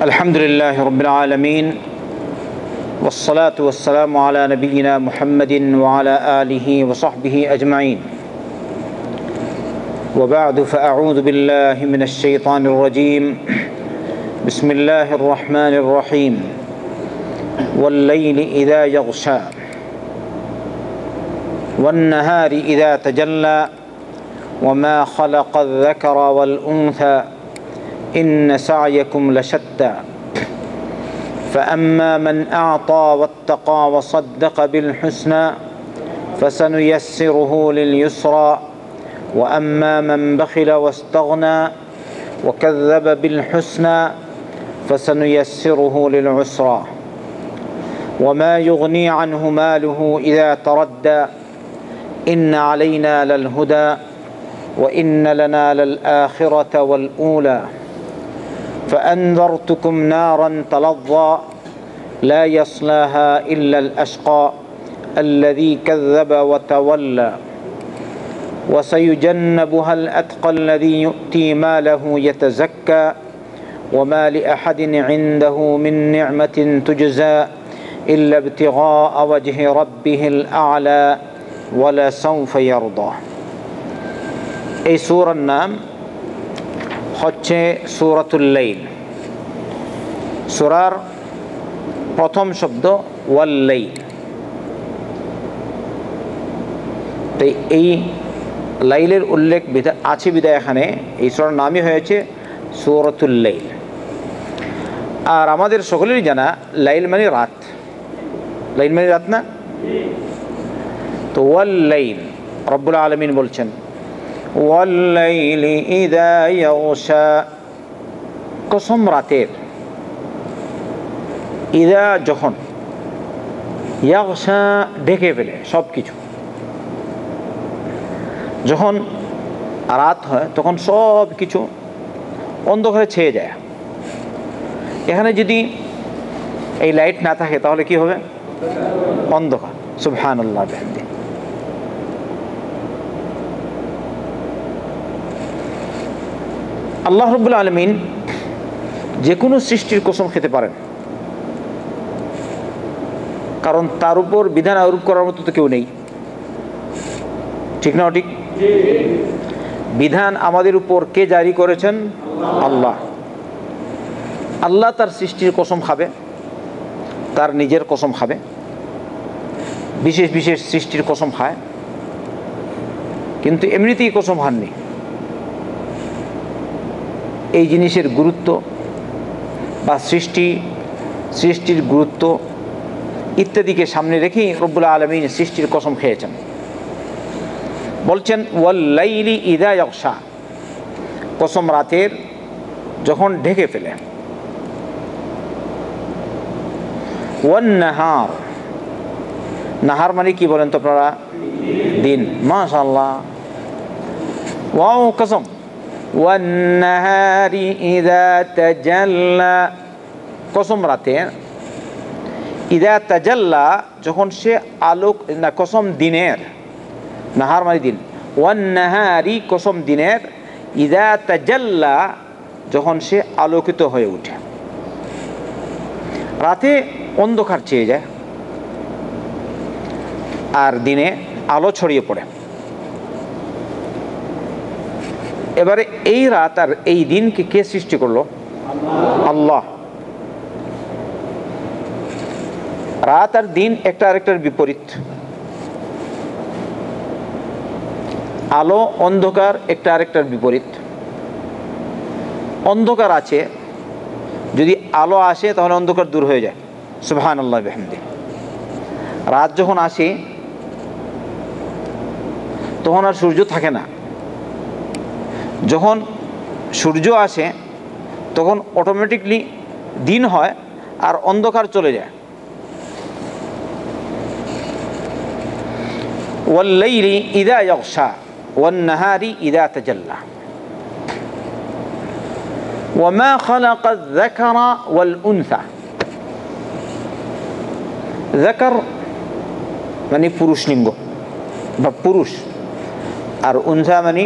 الحمد لله رب العالمين والصلاة والسلام على نبينا محمد وعلى آله وصحبه أجمعين وبعد فأعوذ بالله من الشيطان الرجيم بسم الله الرحمن الرحيم والليل إذا يغشى والنهار إذا تجلى وما خلق الذكر والأنثى إن سعيكم لشتى فأما من أعطى واتقى وصدق بالحسنى فسنيسره لليسرى وأما من بخل واستغنى وكذب بالحسنى فسنيسره للعسرى وما يغني عنه ماله إذا تردى إن علينا للهدى وإن لنا للآخرة والأولى فأنذرتكم نارا تلظى لا يصلاها إلا الأشقى الذي كذب وتولى وسيجنبها الأتقى الذي يؤتي ماله يتزكى وما لأحد عنده من نعمة تجزى إلا ابتغاء وجه ربه الأعلى ولسوف يرضى। এই সূরার নাম হচ্ছে সূরাতুল লাইল। সূরার প্রথম শব্দ ওয়াল লাইল। তো এই লাইলের উল্লেখ আছে বিধায় এখানে এই সূরার নামই হয়েছে সূরাতুল লাইল। আর আমাদের সকলেরই জানা লাইল মানে রাত। লাইল মানে রাত না? তো ওয়াল লাইল রব্বুল আলামিন বলছেন ওয়াল্লাইলি ইযা ইয়াগশা, কসম রাতের, ইযা যখন, ইয়াগশা ঢেকে ফেলে সব কিছু। যখন রাত হয় তখন সব কিছু অন্ধকারে ছেয়ে যায়। এখানে যদি এই লাইট না থাকে তাহলে কি হবে? অন্ধকার। সুবহানাল্লাহ বিহামদিহি। আল্লাহ রাব্বুল আলামিন যে কোনো সৃষ্টির কসম খেতে পারেন, কারণ তার উপর বিধান আরোপ করার মতো তো কেউ নেই। ঠিক না? ঠিক। বিধান আমাদের উপর কে জারি করেছেন? আল্লাহ। আল্লাহ তার সৃষ্টির কসম খাবে, তার নিজের কসম খাবে, বিশেষ বিশেষ সৃষ্টির কসম খায়, কিন্তু এমনিতেই কসম খাননি। এই জিনিসের গুরুত্ব বা সৃষ্টির গুরুত্ব ইত্যাদিকে সামনে রেখেই রব্বুল আলামিন সৃষ্টির কসম খেয়েছেন। বলছেন ওয়াল লাইলি ইযা ইয়াগশা, কসম রাতের যখন ঢেকে ফেলে। ওয়ান নাহার, নাহার মানে কি বলেন তো আপনারা? দিন। মাশাআল্লাহ, ওয়াও কসম। ওয়ান নাহারি ইযা তাজাল্লা, কসম রাতের, ইযা তাজাল্লা যখন সে আলোক, না কসম দিনের, নাহার মানে দিন। ওয়ান নাহারি কসম দিনের, ইযা তাজাল্লা যখন সে আলোকিত হয়ে ওঠে। রাতে অন্ধকার ছেয়ে যায় আর দিনে আলো ছড়িয়ে পড়ে। এবারে এই রাত আর এই দিনকে কে সৃষ্টি করলো? আল্লাহ। রাত আর দিন একটা আরেকটার বিপরীত। আলো অন্ধকার একটা আরেকটার বিপরীত। অন্ধকার আছে, যদি আলো আসে তাহলে অন্ধকার দূর হয়ে যায়। সুবহানাল্লাহ বিহামদিহি। রাত যখন আসে তখন আর সূর্য থাকে না। যখন সূর্য আসে তখন অটোমেটিকলি দিন হয় আর অন্ধকার চলে যায়। ওয়াল লাইলি ইযা ইয়াগশা ওয়ান নাহারি ইযা তাজাল্লা ওয়া মা খালাকায যাকারা ওয়াল উনসা। যাকার মানে পুরুষ লিঙ্গ বা পুরুষ, আর উনসা মানে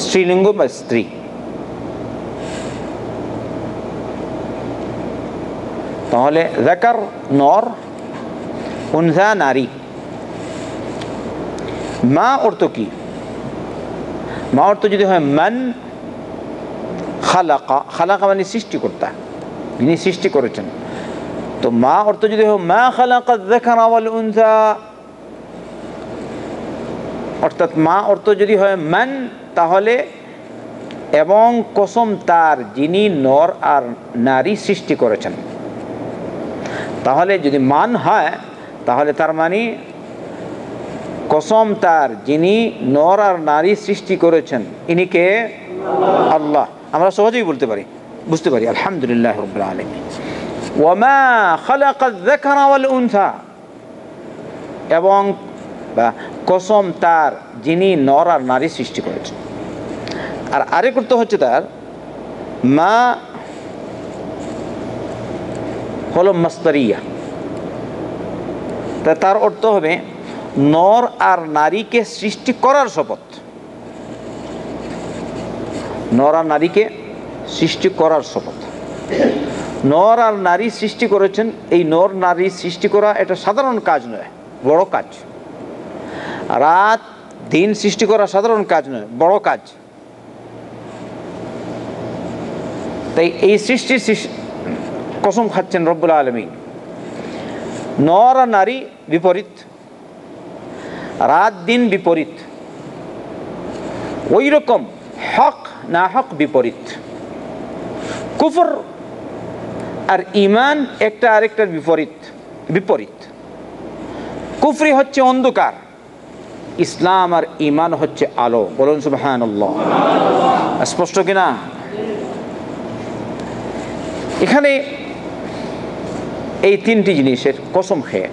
স্ত্রীলিঙ্গ বা স্ত্রী। তাহলে যাকার নর, উনসা নারী। মা অর্থ কি? মা অর্থ যদি হয় মান খালাকা, খালাকা মানে সৃষ্টিকর্তা, যিনি সৃষ্টি করেছেন। তো মা অর্থ যদি হয় মা খালাকা যাকারা ওয়াল উনসা, অর্থাৎ মা অর্থ যদি হয় মান, তাহলে এবং কসম তার যিনি নর আর নারী সৃষ্টি করেছেন। তাহলে যদি মান হয় তাহলে তার মানে কসম তার যিনি নর আর নারী সৃষ্টি করেছেন, ইনি কে? আল্লাহ। আমরা সহজেই বলতে পারি, বুঝতে পারি আলহামদুলিল্লাহ রাব্বিল আলামিন। ওয়া মা খালাকায যাকারা ওয়াল উনসা, এবং কসম তার যিনি নর আর নারী সৃষ্টি করেছেন। আর আরেক অর্থ হচ্ছে তার মা হলো মাসদারিয়া, তার অর্থ হবে নর আর নারীকে সৃষ্টি করার শপথ। নর আর নারীকে সৃষ্টি করার শপথ। নর আর নারী সৃষ্টি করেছেন, এই নর নারী সৃষ্টি করা এটা সাধারণ কাজ নয়, বড় কাজ। রাত দিন সৃষ্টি করা সাধারণ কাজ নয়, বড় কাজ। তাই এই সৃষ্টির কসম খাচ্ছেন রব্বুল আলামিন। নর আর নারী বিপরীত, রাত দিন বিপরীত, ওই রকম হক না হক বিপরীত। কুফর আর ঈমান একটা আরেকটার বিপরীত। বিপরীত কুফরি হচ্ছে অন্ধকার, ইসলাম আর ঈমান হচ্ছে আলো। বলুন সুবহানাল্লাহ। স্পষ্ট কিনা? এখানে এই তিনটি জিনিসের কসম খেয়ে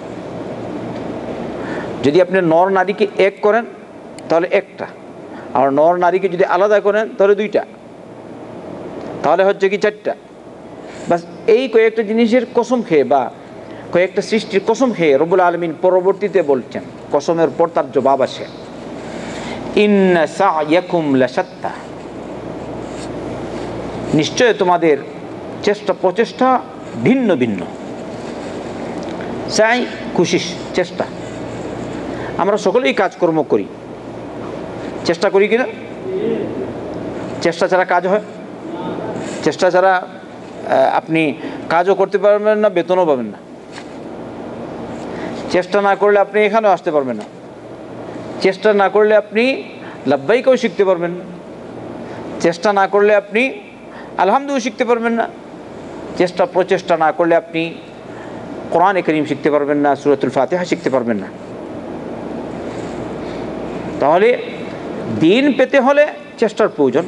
যদি আপনি নর নারীকে এক করেন তাহলে একটা, আর নর নারীকে যদি আলাদা করেন তাহলে দুইটা, তাহলে হচ্ছে কি চারটা। বাস এই কয়েকটা জিনিসের কসম খেয়ে বা কয়েকটা সৃষ্টির কসম খেয়ে রব্বুল আলামিন পরবর্তীতে বলছেন, কসমের পর তার জবাব আসে, ইন্না সা'য়াকুম লাশাত্তা, নিশ্চয় তোমাদের চেষ্টা প্রচেষ্টা ভিন্ন ভিন্ন। চাই কোশিশ, চেষ্টা। আমরা সকলেই কাজকর্ম করি, চেষ্টা করি কিনা? চেষ্টা ছাড়া কাজ হয়? চেষ্টা ছাড়া আপনি কাজও করতে পারবেন না, বেতনও পাবেন না। চেষ্টা না করলে আপনি এখানেও আসতে পারবেন না। চেষ্টা না করলে আপনি লাব্বাইকেও শিখতে পারবেন না। চেষ্টা না করলে আপনি আলহামদুলিল্লাহ শিখতে পারবেন না। চেষ্টা প্রচেষ্টা না করলে আপনি কোরআনে কারীম শিখতে পারবেন না, সূরাতুল ফাতিহা শিখতে পারবেন না। তাহলে দিন পেতে হলে চেষ্টার প্রয়োজন,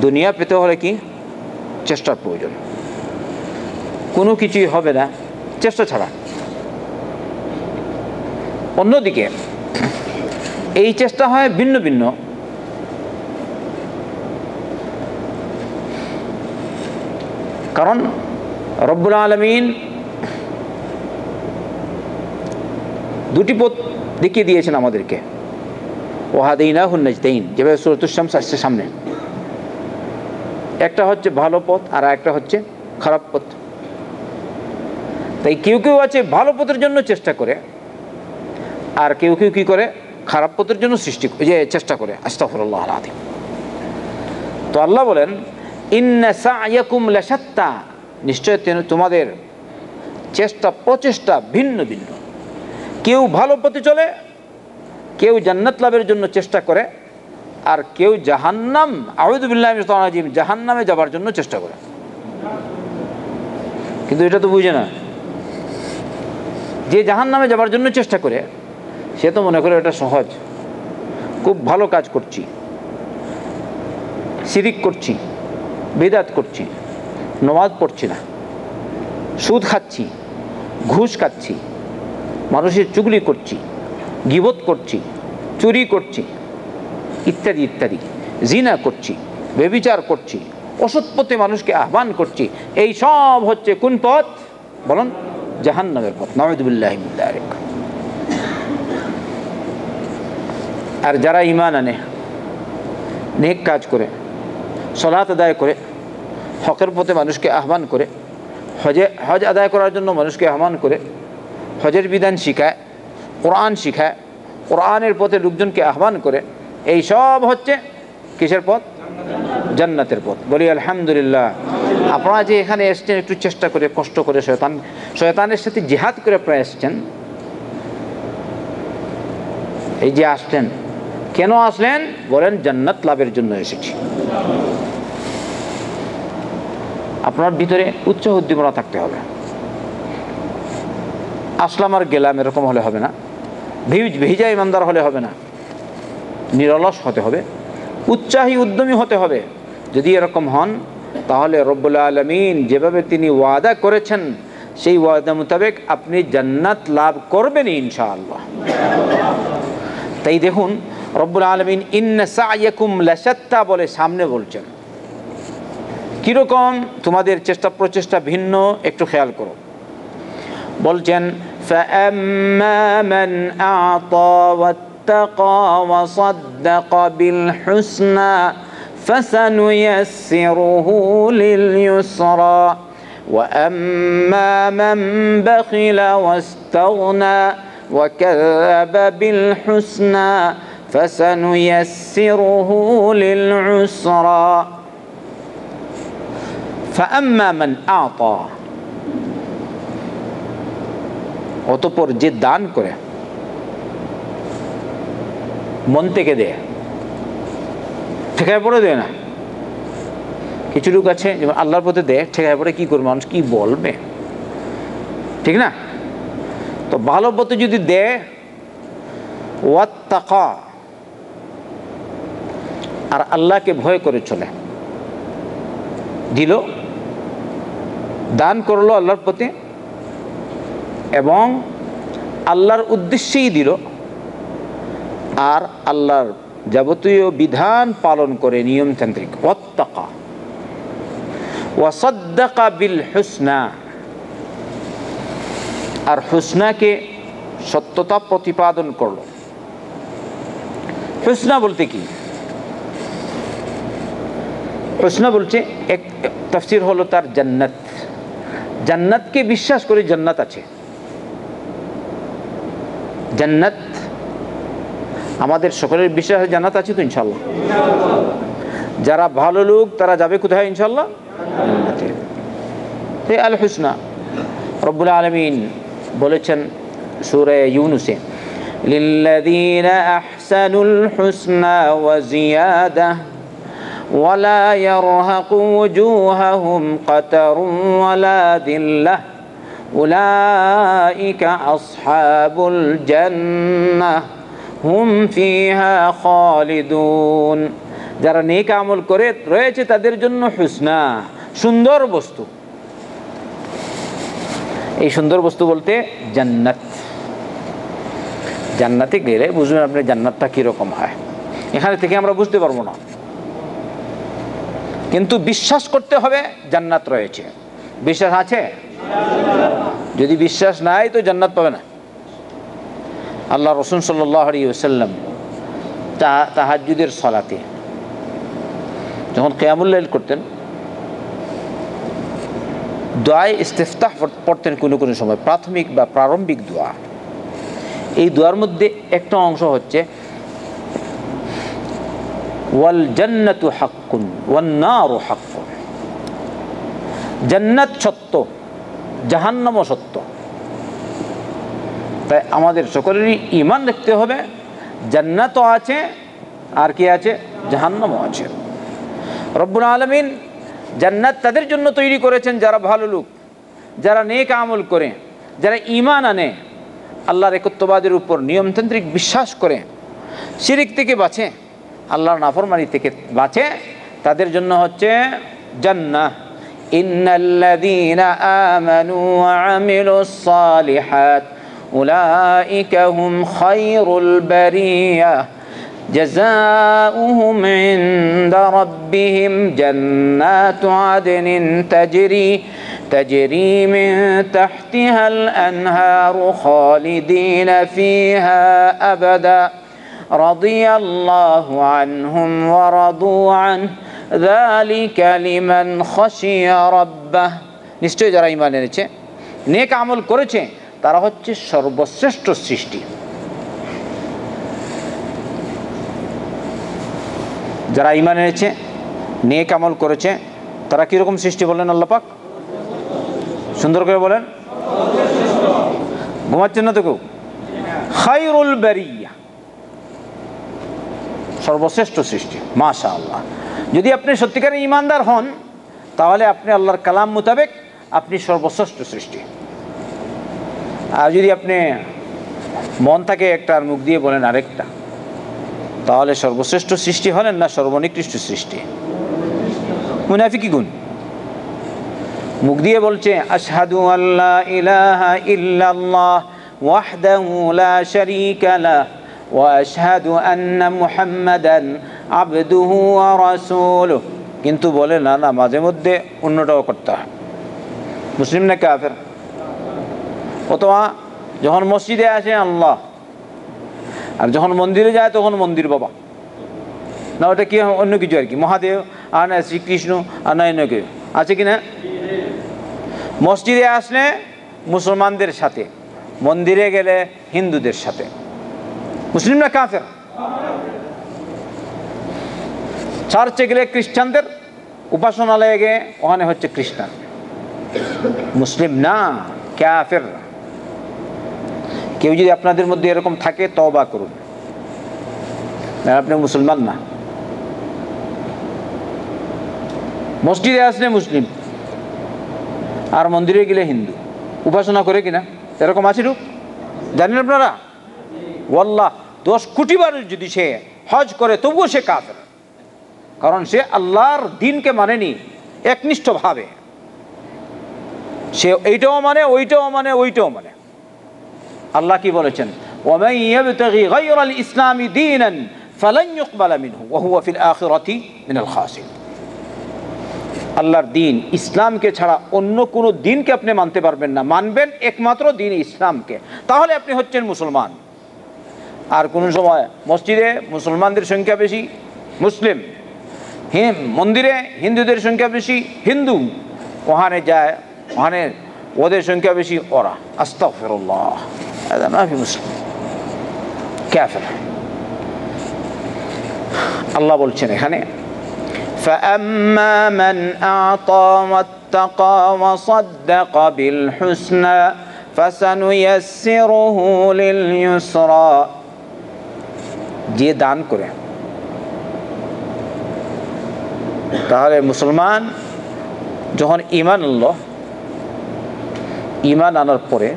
দুনিয়া পেতে হলে কি চেষ্টার প্রয়োজন। কোনো কিছুই হবে না চেষ্টা ছাড়া। অন্যদিকে এই চেষ্টা হয় ভিন্ন ভিন্ন। কারণ রব্বুল আলামিন দুটি পথ দেখিয়ে দিয়েছেন আমাদেরকে, ওয়াহাদাইনাহুন নাজদাইন, যেভাবে সূরাতুশ শামস আসছে সামনে। একটা হচ্ছে ভালো পথ আর একটা হচ্ছে খারাপ পথ। তাই কেউ কেউ আছে ভালো পথের জন্য চেষ্টা করে, আর কেউ কেউ কী করে খারাপ পথের জন্য চেষ্টা করে। আস্তাগফিরুল্লাহ আল আযীম। তো আল্লাহ বলেন ইন্না সা'য়াকুম লাশাত্তা, নিশ্চয় তোমাদের চেষ্টা প্রচেষ্টা ভিন্ন ভিন্ন। কেউ ভালো পথে চলে, কেউ জান্নাত লাভের জন্য চেষ্টা করে, আর কেউ জাহান্নাম, আউযু বিল্লাহি মিনাশ শাইতানির রাজীম, জাহান্নামে যাবার জন্য চেষ্টা করে। কিন্তু এটা তো বুঝে না। যে জাহান্নামে যাবার জন্য চেষ্টা করে সে তো মনে করে এটা সহজ, খুব ভালো কাজ করছি, শিরিক করছি, বিদআত করছি, নামাজ পড়ছি না, সুদ খাচ্ছি, ঘুষ খাচ্ছি, মানুষের চুগলি করছি, গীবত করছি, চুরি করছি, ইত্যাদি ইত্যাদি, জিনা করছি, ব্যভিচার করছি, অসৎ পথে মানুষকে আহ্বান করছি। এই সব হচ্ছে কোন পথ বলুন? জাহান্নামের পথ। নাউযু বিল্লাহি মিন যালিক। আর যারা ঈমান আনে, নেক কাজ করে, সালাত আদায় করে, হকের পথে মানুষকে আহ্বান করে, হজ আদায় করার জন্য মানুষকে আহ্বান করে, হজের বিধান শিখায়, কোরআন শিখায়, কোরআনের পথে লোকজনকে আহ্বান করে। এই সব হচ্ছে কিসের পথ? জান্নাতের পথ। বলি আলহামদুলিল্লাহ। আপনারা যে এখানে এসছেন একটু চেষ্টা করে, কষ্ট করে, শয়তানের সাথে জিহাদ করে আপনারা এসছেন। এই যে আসলেন, কেন আসলেন? বলেন জান্নাত লাভের জন্য এসেছি। আপনার ভিতরে উৎসাহ উদ্দীপনা থাকতে হবে। আসলাম আর গেলাম এরকম হলে হবে না। ভিজা ইমানদার হলে হবে না, নিরলস হতে হবে, উৎসাহী উদ্যমী হতে হবে। যদি এরকম হন তাহলে রব্বুল আলামিন যেভাবে তিনি ওয়াদা করেছেন সেই ওয়াদা মোতাবেক আপনি জান্নাত লাভ করবেন ইনশাআল্লাহ। তাই দেখুন রব্বুল আলামিন ইন্না সা'য়াকুম লাশাত্তা বলে সামনে বলছেন। কীরকম তোমাদের চেষ্টা প্রচেষ্টা ভিন্ন, একটু খেয়াল করো। বলছেন فَأَمَّا مَنْ أَعْطَى وَاتَّقَى وَصَدَّقَ بِالْحُسْنَى فَسَنُيَسِّرُهُ لِلْيُسْرَى وَأَمَّا مَنْ بَخِلَ وَاسْتَغْنَى وَكَذَّبَ بِالْحُسْنَى فَسَنُيَسِّرُهُ لِلْعُسْرَى فَأَمَّا مَنْ أَعْطَى, অতঃপর যে দান করে, মন থেকে দেয়, ঠেকায় পড়ে দেয় না। কিছু লোক আছে যেমন আল্লাহর পথে দেয়, ঠেকায় পড়ে কি করবে, মানুষ কি বলবে, ঠিক না? তো ভালো পথে যদি দেয়, ওয়াত্তাকা, আর আল্লাহকে ভয় করে চলে, দিল, দান করলো আল্লাহর পথে এবং আল্লাহর উদ্দেশ্যেই দিল, আর আল্লাহর যাবতীয় বিধান পালন করে নিয়মতান্ত্রিক, ওয়াত্তাকা ওয়াসাদ্দাকা বিল হুসনা, আর হুসনাকে সত্যতা প্রতিপাদন করলো। হুসনা বলতে কি? হুসনা বলছে এক তাফসীর হলো তার জান্নাত। জান্নাতকে বিশ্বাস করে জান্নাত আছে। জান্নাত আমাদের সকলের বিশ্বাসে জান্নাত আছে তো ইনশাআল্লাহ। যারা ভালো লোক তারা যাবে কোথায় ইনশাআল্লাহ? জান্নাতে। এই আল হুসনা রব্বুল আলামিন বলেছেন সূরা ইউনূসে, লিল্লাযীনা আহসানুল হুসনা ওয়া জিয়াদাহ ওয়ালা ইয়ারহাকু ওয়ুজুহাহুম কাতারুন ওয়ালা দিল্লাহ উলাইকা আসহাবুল জান্নাহ হুম ফিহা খালিদুন। যারা নেক আমল করে রয়েছে তাদের জন্য হুসনা, সুন্দর বস্তু। এই সুন্দর বস্তু বলতে জান্নাত। জান্নাতে গেলে বুঝবেন আপনি জান্নাতটা কীরকম হয়। এখানে থেকে আমরা বুঝতে পারবো না, কিন্তু বিশ্বাস করতে হবে জান্নাত রয়েছে। বিশ্বাস আছে? যদি বিশ্বাস নাই তো জান্নাত পাবে না। আল্লাহ রাসূল সাল্লাল্লাহু আলাইহি ওয়াসাল্লাম তাহাজ্জুদের সালাতে যখন কিয়ামুল লাইল করতেন, দোয়ায়ে ইস্তিফতাহ পড়তেন কোনো কোনো সময়, প্রাথমিক বা প্রারম্ভিক দোয়া। এই দোয়ার মধ্যে একটা অংশ হচ্ছে ওয়াল জান্নাতু হাক্কুন ওয়ান নারু হাক্কুন। জান্নাত সত্য, জাহান্নামও সত্য। তাই আমাদের সকলেরই ঈমান রাখতে হবে জান্নাতও আছে, আর কি আছে? জাহান্নামও আছে। রব্বুল আলামিন জান্নাত তাদের জন্য তৈরি করেছেন যারা ভালো লোক, যারা নেক আমল করে, যারা ঈমান আনে, আল্লাহর একত্ববাদের উপর নিয়মতান্ত্রিক বিশ্বাস করে, শিরিক থেকে বাঁচে, আল্লাহর নাফরমানি থেকে বাঁচে, তাদের জন্য হচ্ছে জান্নাহ। ইন্নাল্লাযীনা আমানু ওয়া আমিলুস সালিহাত উলাইকা হুম খায়রুল বারিয়াহ জাযাউহুম ইনদা রাব্বিহিম জান্নাতু আদনিন তাজরি মিন তাহতিহাল আনহারু খালিদিনা ফিহা আবাদা রাদিয়াল্লাহু আনহুম ওয়া রাদু আনহু যালিকা লিমান খাশিয়া রাব্বাহ নিশ্চয়ই যারা ঈমান এনেছে, নেক আমল করেছে, তারা হচ্ছে সর্বশ্রেষ্ঠ সৃষ্টি। যারা ঈমান এনেছে, নেক আমল করেছে, তারা কীরকম সৃষ্টি বললেন আল্লাহ পাক? সুন্দর করে বলেন, ঘুমাচ্ছেন না তো কেউ? খায়রুল বারিয়া, সর্বশ্রেষ্ঠ সৃষ্টি। মাশাআল্লাহ। যদি আপনি সত্যিকারের ঈমানদার হন, তাহলে আপনি আল্লাহর কালাম মোতাবেক আপনি সর্বশ্রেষ্ঠ সৃষ্টি। আর যদি আপনি মন থেকে একটা আর মুখ দিয়ে বলেন আরেকটা, তাহলে সর্বশ্রেষ্ঠ সৃষ্টি হলেন না সর্বনিকৃষ্ট সৃষ্টি? মুনাফিকি গুণ। মুখ দিয়ে বলছে আশহাদু আল্লা ইলাহা ইল্লাল্লাহ ওয়াহদাহু লা শারীকা লাহু ওয়া আশহাদু আন্না মুহাম্মাদান আবদুহু ওয়া রাসূলুহু, কিন্তু বলে না না মাঝে মধ্যে অন্যটাও করতে হয়। মুসলিম না কাফের? অথবা যখন মসজিদে আসে আল্লাহ, আর যখন মন্দিরে যায় তখন মন্দির বাবা, না ওটা কি অন্য কিছু আর কি, মহাদেব আর না শ্রীকৃষ্ণ আর না অন্য কেউ আছে কি না? মসজিদে আসলে মুসলমানদের সাথে, মন্দিরে গেলে হিন্দুদের সাথে। মুসলিম না কাফের? চার্চে গেলে খ্রিস্টানদের, উপাসনালয়ে গিয়ে ওখানে হচ্ছে খ্রিস্টান। মুসলিম না, কাফের। কেউ যদি আপনাদের মধ্যে এরকম থাকে তওবা করুন, আপনি মুসলমান না। মসজিদে আসলে মুসলিম আর মন্দিরে গেলে হিন্দু, উপাসনা করে কিনা এরকম আছে লোক, জানেন আপনারা? ওয়াল্লাহ 10 কোটি বার যদি সে হজ করে তবুও সে কাফের, কারণ সে আল্লাহর দ্বীনকে মানেনি একনিষ্ঠভাবে। সে এইটাও মানে, ওইটাও মানে, ওইটাও মানে। আল্লাহ কি বলেছেন? ওয়ামান ইয়াবতাগি গায়রাল ইসলামি দীনান ফালান ইউকবালা মিনহু ওয়া হুয়া ফিল আখিরাতি মিনাল খাসিরিন। আল্লাহর দ্বীন ইসলামকে ছাড়া অন্য কোনো দ্বীনকে আপনি মানতে পারবেন না, মানবেন একমাত্র দ্বীন ইসলামকে, তাহলে আপনি হচ্ছেন মুসলমান। আর কোন সময় মসজিদে মুসলমানদের সংখ্যা বেশি, মুসলিম, মন্দিরে হিন্দুদের সংখ্যা বেশি, হিন্দু, ওখানে যায় ওখানে ওদের সংখ্যা বেশি, ওরা আস্তাগফিরুল্লাহ, হাদা মা ফি মুসলিম, কাফির। আল্লাহ বলছেন এখানে فأما من أعطى واتقى وصدق بالحسنى فسنيسره لليسرى। যে দান করে, তাহলে মুসলমান যখন ঈমান আনলো, ঈমান আনার পরে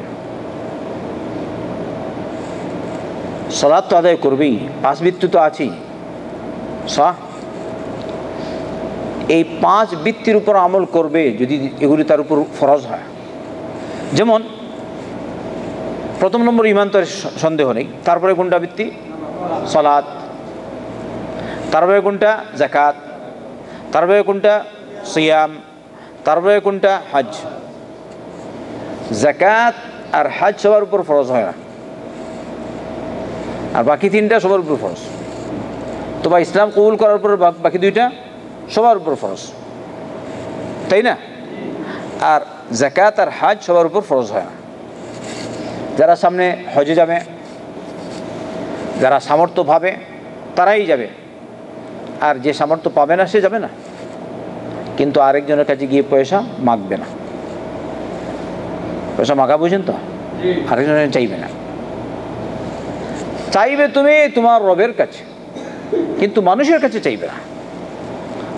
সালাত তো আদায় করবেই, 5 বৃত্তি তো আছেই, এই 5 বৃত্তির উপর আমল করবে যদি এগুলি তার উপর ফরজ হয়। যেমন প্রথম নম্বর ঈমান, তো সন্দেহ নেই। তারপরে কোনটা বৃত্তি? সালাত। তারপরে কোনটা? যাকাত। তারপরে কোনটা? সিয়াম। তারপরে কোনটা? হজ। যাকাত আর হজ সবার উপর ফরজ হয় না, আর বাকি 3টা সবার উপর ফরজ। তো বা ইসলাম কবুল করার পর বাকি 2টা সবার উপর ফরজ, তাই না? আর যাকাত আর হজ সবার উপর ফরজ হয় না। যারা সামনে হজে যাবে, যারা সামর্থ্য পাবে তারাই যাবে, আর যে সামর্থ্য পাবে না সে যাবে না। কিন্তু আরেকজনের কাছে গিয়ে পয়সা মাগবে না। পয়সা মাগা বুঝেন তো? আরেকজনের চাইবে না, চাইবে তুমি তোমার রবের কাছে, কিন্তু মানুষের কাছে চাইবে না।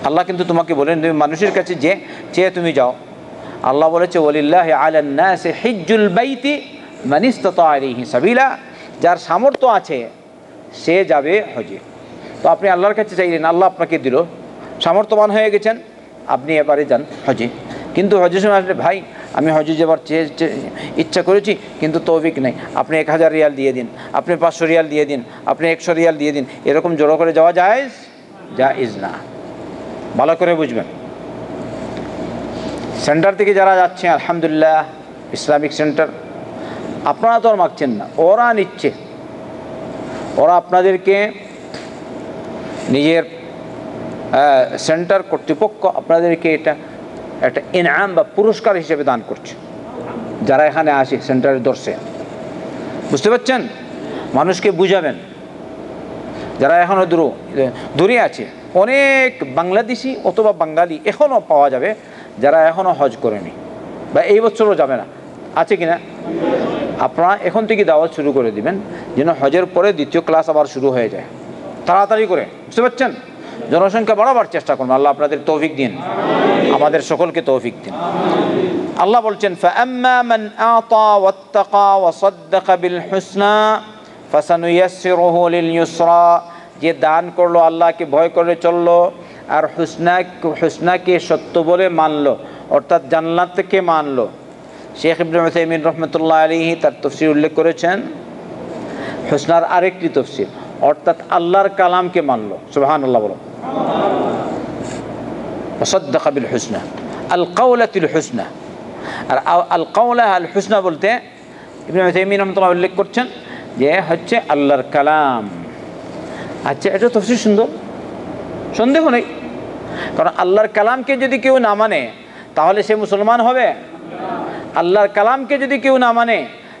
আল্লাহ কিন্তু তোমাকে বলেন তুমি মানুষের কাছে যে চেয়ে তুমি যাও। আল্লাহ বলেছে ওয়ালিল্লাহি আলান নাসি হিজ্জুল বাইতি মান ইসতাতা ইলাইহি সাবিলা, যার সামর্থ্য আছে সে যাবে হজে। তো আপনি আল্লাহর কাছে চাইলেন, আল্লাহ আপনাকে দিল, সামর্থ্যবান হয়ে গেছেন, আপনি এবারে যান হজে। কিন্তু হজের সময় আসলে ভাই আমি হজে যাবার ইচ্ছা করেছি কিন্তু তৌফিক নেই, আপনি 1000 রিয়াল দিয়ে দিন, আপনি 500 রিয়াল দিয়ে দিন, আপনি 100 রিয়াল দিয়ে দিন, এরকম জড়ো করে যাওয়া জায়েজ? জায়েজ না। ভালো করে বুঝবেন। সেন্টার থেকে যারা যাচ্ছে আলহামদুলিল্লাহ, ইসলামিক সেন্টার, আপনারা তো আর মাগছেন না, ওরা নিচ্ছে। ওরা আপনাদেরকে, নিজের সেন্টার কর্তৃপক্ষ আপনাদেরকে এটা একটা ইনাম বা পুরস্কার হিসেবে দান করছে যারা এখানে আসে সেন্টারের দর্শে। বুঝতে পারছেন? মানুষকে বুঝাবেন যারা এখনও দূরে আছে। অনেক বাংলাদেশি অথবা বাঙালি এখনও পাওয়া যাবে যারা এখনও হজ করেনি বা এই বছরও যাবে না, আছে কি না? আপনারা এখন থেকে দাওয়াত শুরু করে দিবেন যেন হজের পরে দ্বিতীয় ক্লাস আবার শুরু হয়ে যায় তাড়াতাড়ি করে। বুঝতে পারছেন? জনসংখ্যা বাড়াবার চেষ্টা করুন। আল্লাহ আপনাদের তৌফিক দিন, আমাদের সকলকে তৌফিক দিন। আল্লাহ বলছেন فَأَمَّا مَنْ أَعْطَى وَاتَّقَى وَصَدَّقَ بِالْحُسْنَى فَسَنُيَسِّرُهُ لِلْيُسْرَى। যে দান করলো, আল্লাহকে ভয় করে চললো আর হুসনাকে সত্য বলে মানলো, অর্থাৎ জান্নাতকে মানলো। শেখ ইবনে উসাইমিন রাহমাতুল্লাহ আলাইহি তার তাফসীর উল্লেখ করেছেন হুসনার আরেকটি তাফসীর, অর্থাৎ আল্লাহর কালামকে মানলো। সুবহানাল্লাহ বলো। وصدق بالحسنى القولة الحسنى। আর আল কাওলা আল হুসনা বলতে ইবনে উসাইমিন রাহমাতুল্লাহ উল্লেখ করছেন যে হচ্ছে আল্লাহর কালাম। আচ্ছা, এটা তাফসীর সুন্দর, সন্দেহ নেই। কারণ আল্লাহর কালামকে যদি কেউ না মানে তাহলে সে মুসলমান হবে? আল্লাহর কালামকে যদি কেউ না মানে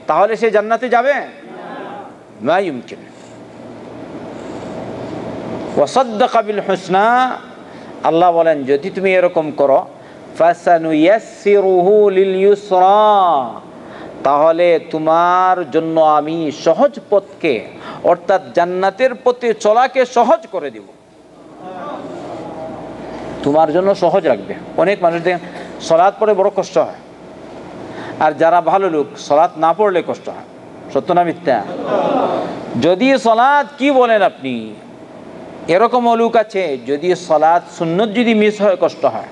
তাহলে সে জান্নাতে যাবে? লা ইউমকিন। ওয়াসাদ্দাকা বিল হুসনা, আল্লাহ বলেন যদি তুমি এরকম করো ফাসানুয়াসসিরুহু লিল ইউসরা, তাহলে তোমার জন্য আমি সহজ পথকে অর্থাৎ জান্নাতের পথে চলাকে সহজ করে দিব। তোমার জন্য সহজ রাখবে। অনেক মানুষ দেখেন সালাত পড়ে বড় কষ্ট হয়, আর যারা ভালো লোক সালাত না পড়লে কষ্ট হয়। সত্য না মিথ্যা? যদি সালাত কি বলেন আপনি, এরকম লোক আছে যদি সালাত সুন্নত যদি মিস হয় কষ্ট হয়।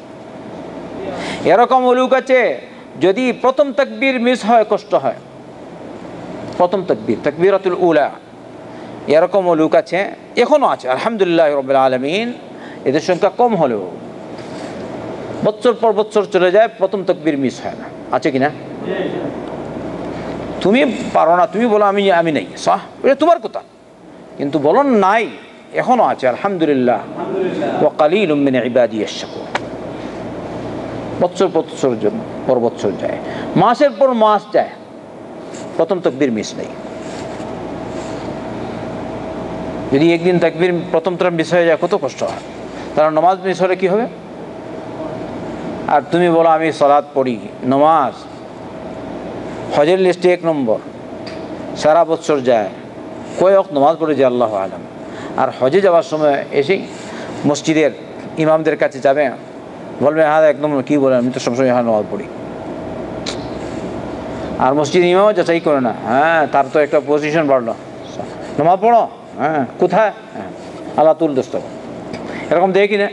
এরকম লোক আছে যদি প্রথম তাকবীর মিস হয় কষ্ট হয়, প্রথম তাকবীর তাকবীরাতুল উলা। এরকম লোক আছে, এখনো আছে আলহামদুলিল্লাহ রাব্বিল আলামিন। এদের সংখ্যা কম হলেও বছর পর বছর চলে যায়, প্রথম তাকবীর মিস হয় না। আছে কিনা? তুমি পারো না, তুমি বলো আমি নেই, সাহ, এটা তোমার কথা, কিন্তু বলো নাই, এখনো আছে আলহামদুলিল্লাহ। ওয়া কালিলুম মিন ইবাদিয়াশ শাকুর। বছর পর বছর যায়, মাসের পর মাস যায়, প্রথম তাকবীর মিস নেই। যদি একদিন তাকবীর প্রথমটা মিস হয়ে যায় কত কষ্ট হয়। তারা নামাজ মিস হলে কী হবে? আর তুমি বলো আমি সালাত পড়ি, নামাজ হজের লিস্টে 1 নম্বর, সারা বছর যায়, কয়েক নামাজ পড়ে যায় আল্লাহ আলম। আর হজে যাওয়ার সময় এসেই মসজিদের ইমামদের কাছে যাবে, বলবে হ্যাঁ একদম কী বলেন, আমি তো সবসময় হ্যাঁ নামাজ পড়ি। আর মসজিদ ইমামও যাচাই করে না, হ্যাঁ তার তো একটা পজিশন বাড়লো, নামাজ পড়ো, হ্যাঁ কোথায়, হ্যাঁ আল্লাহ তুল দোস্তক, এরকম দেয় কি না?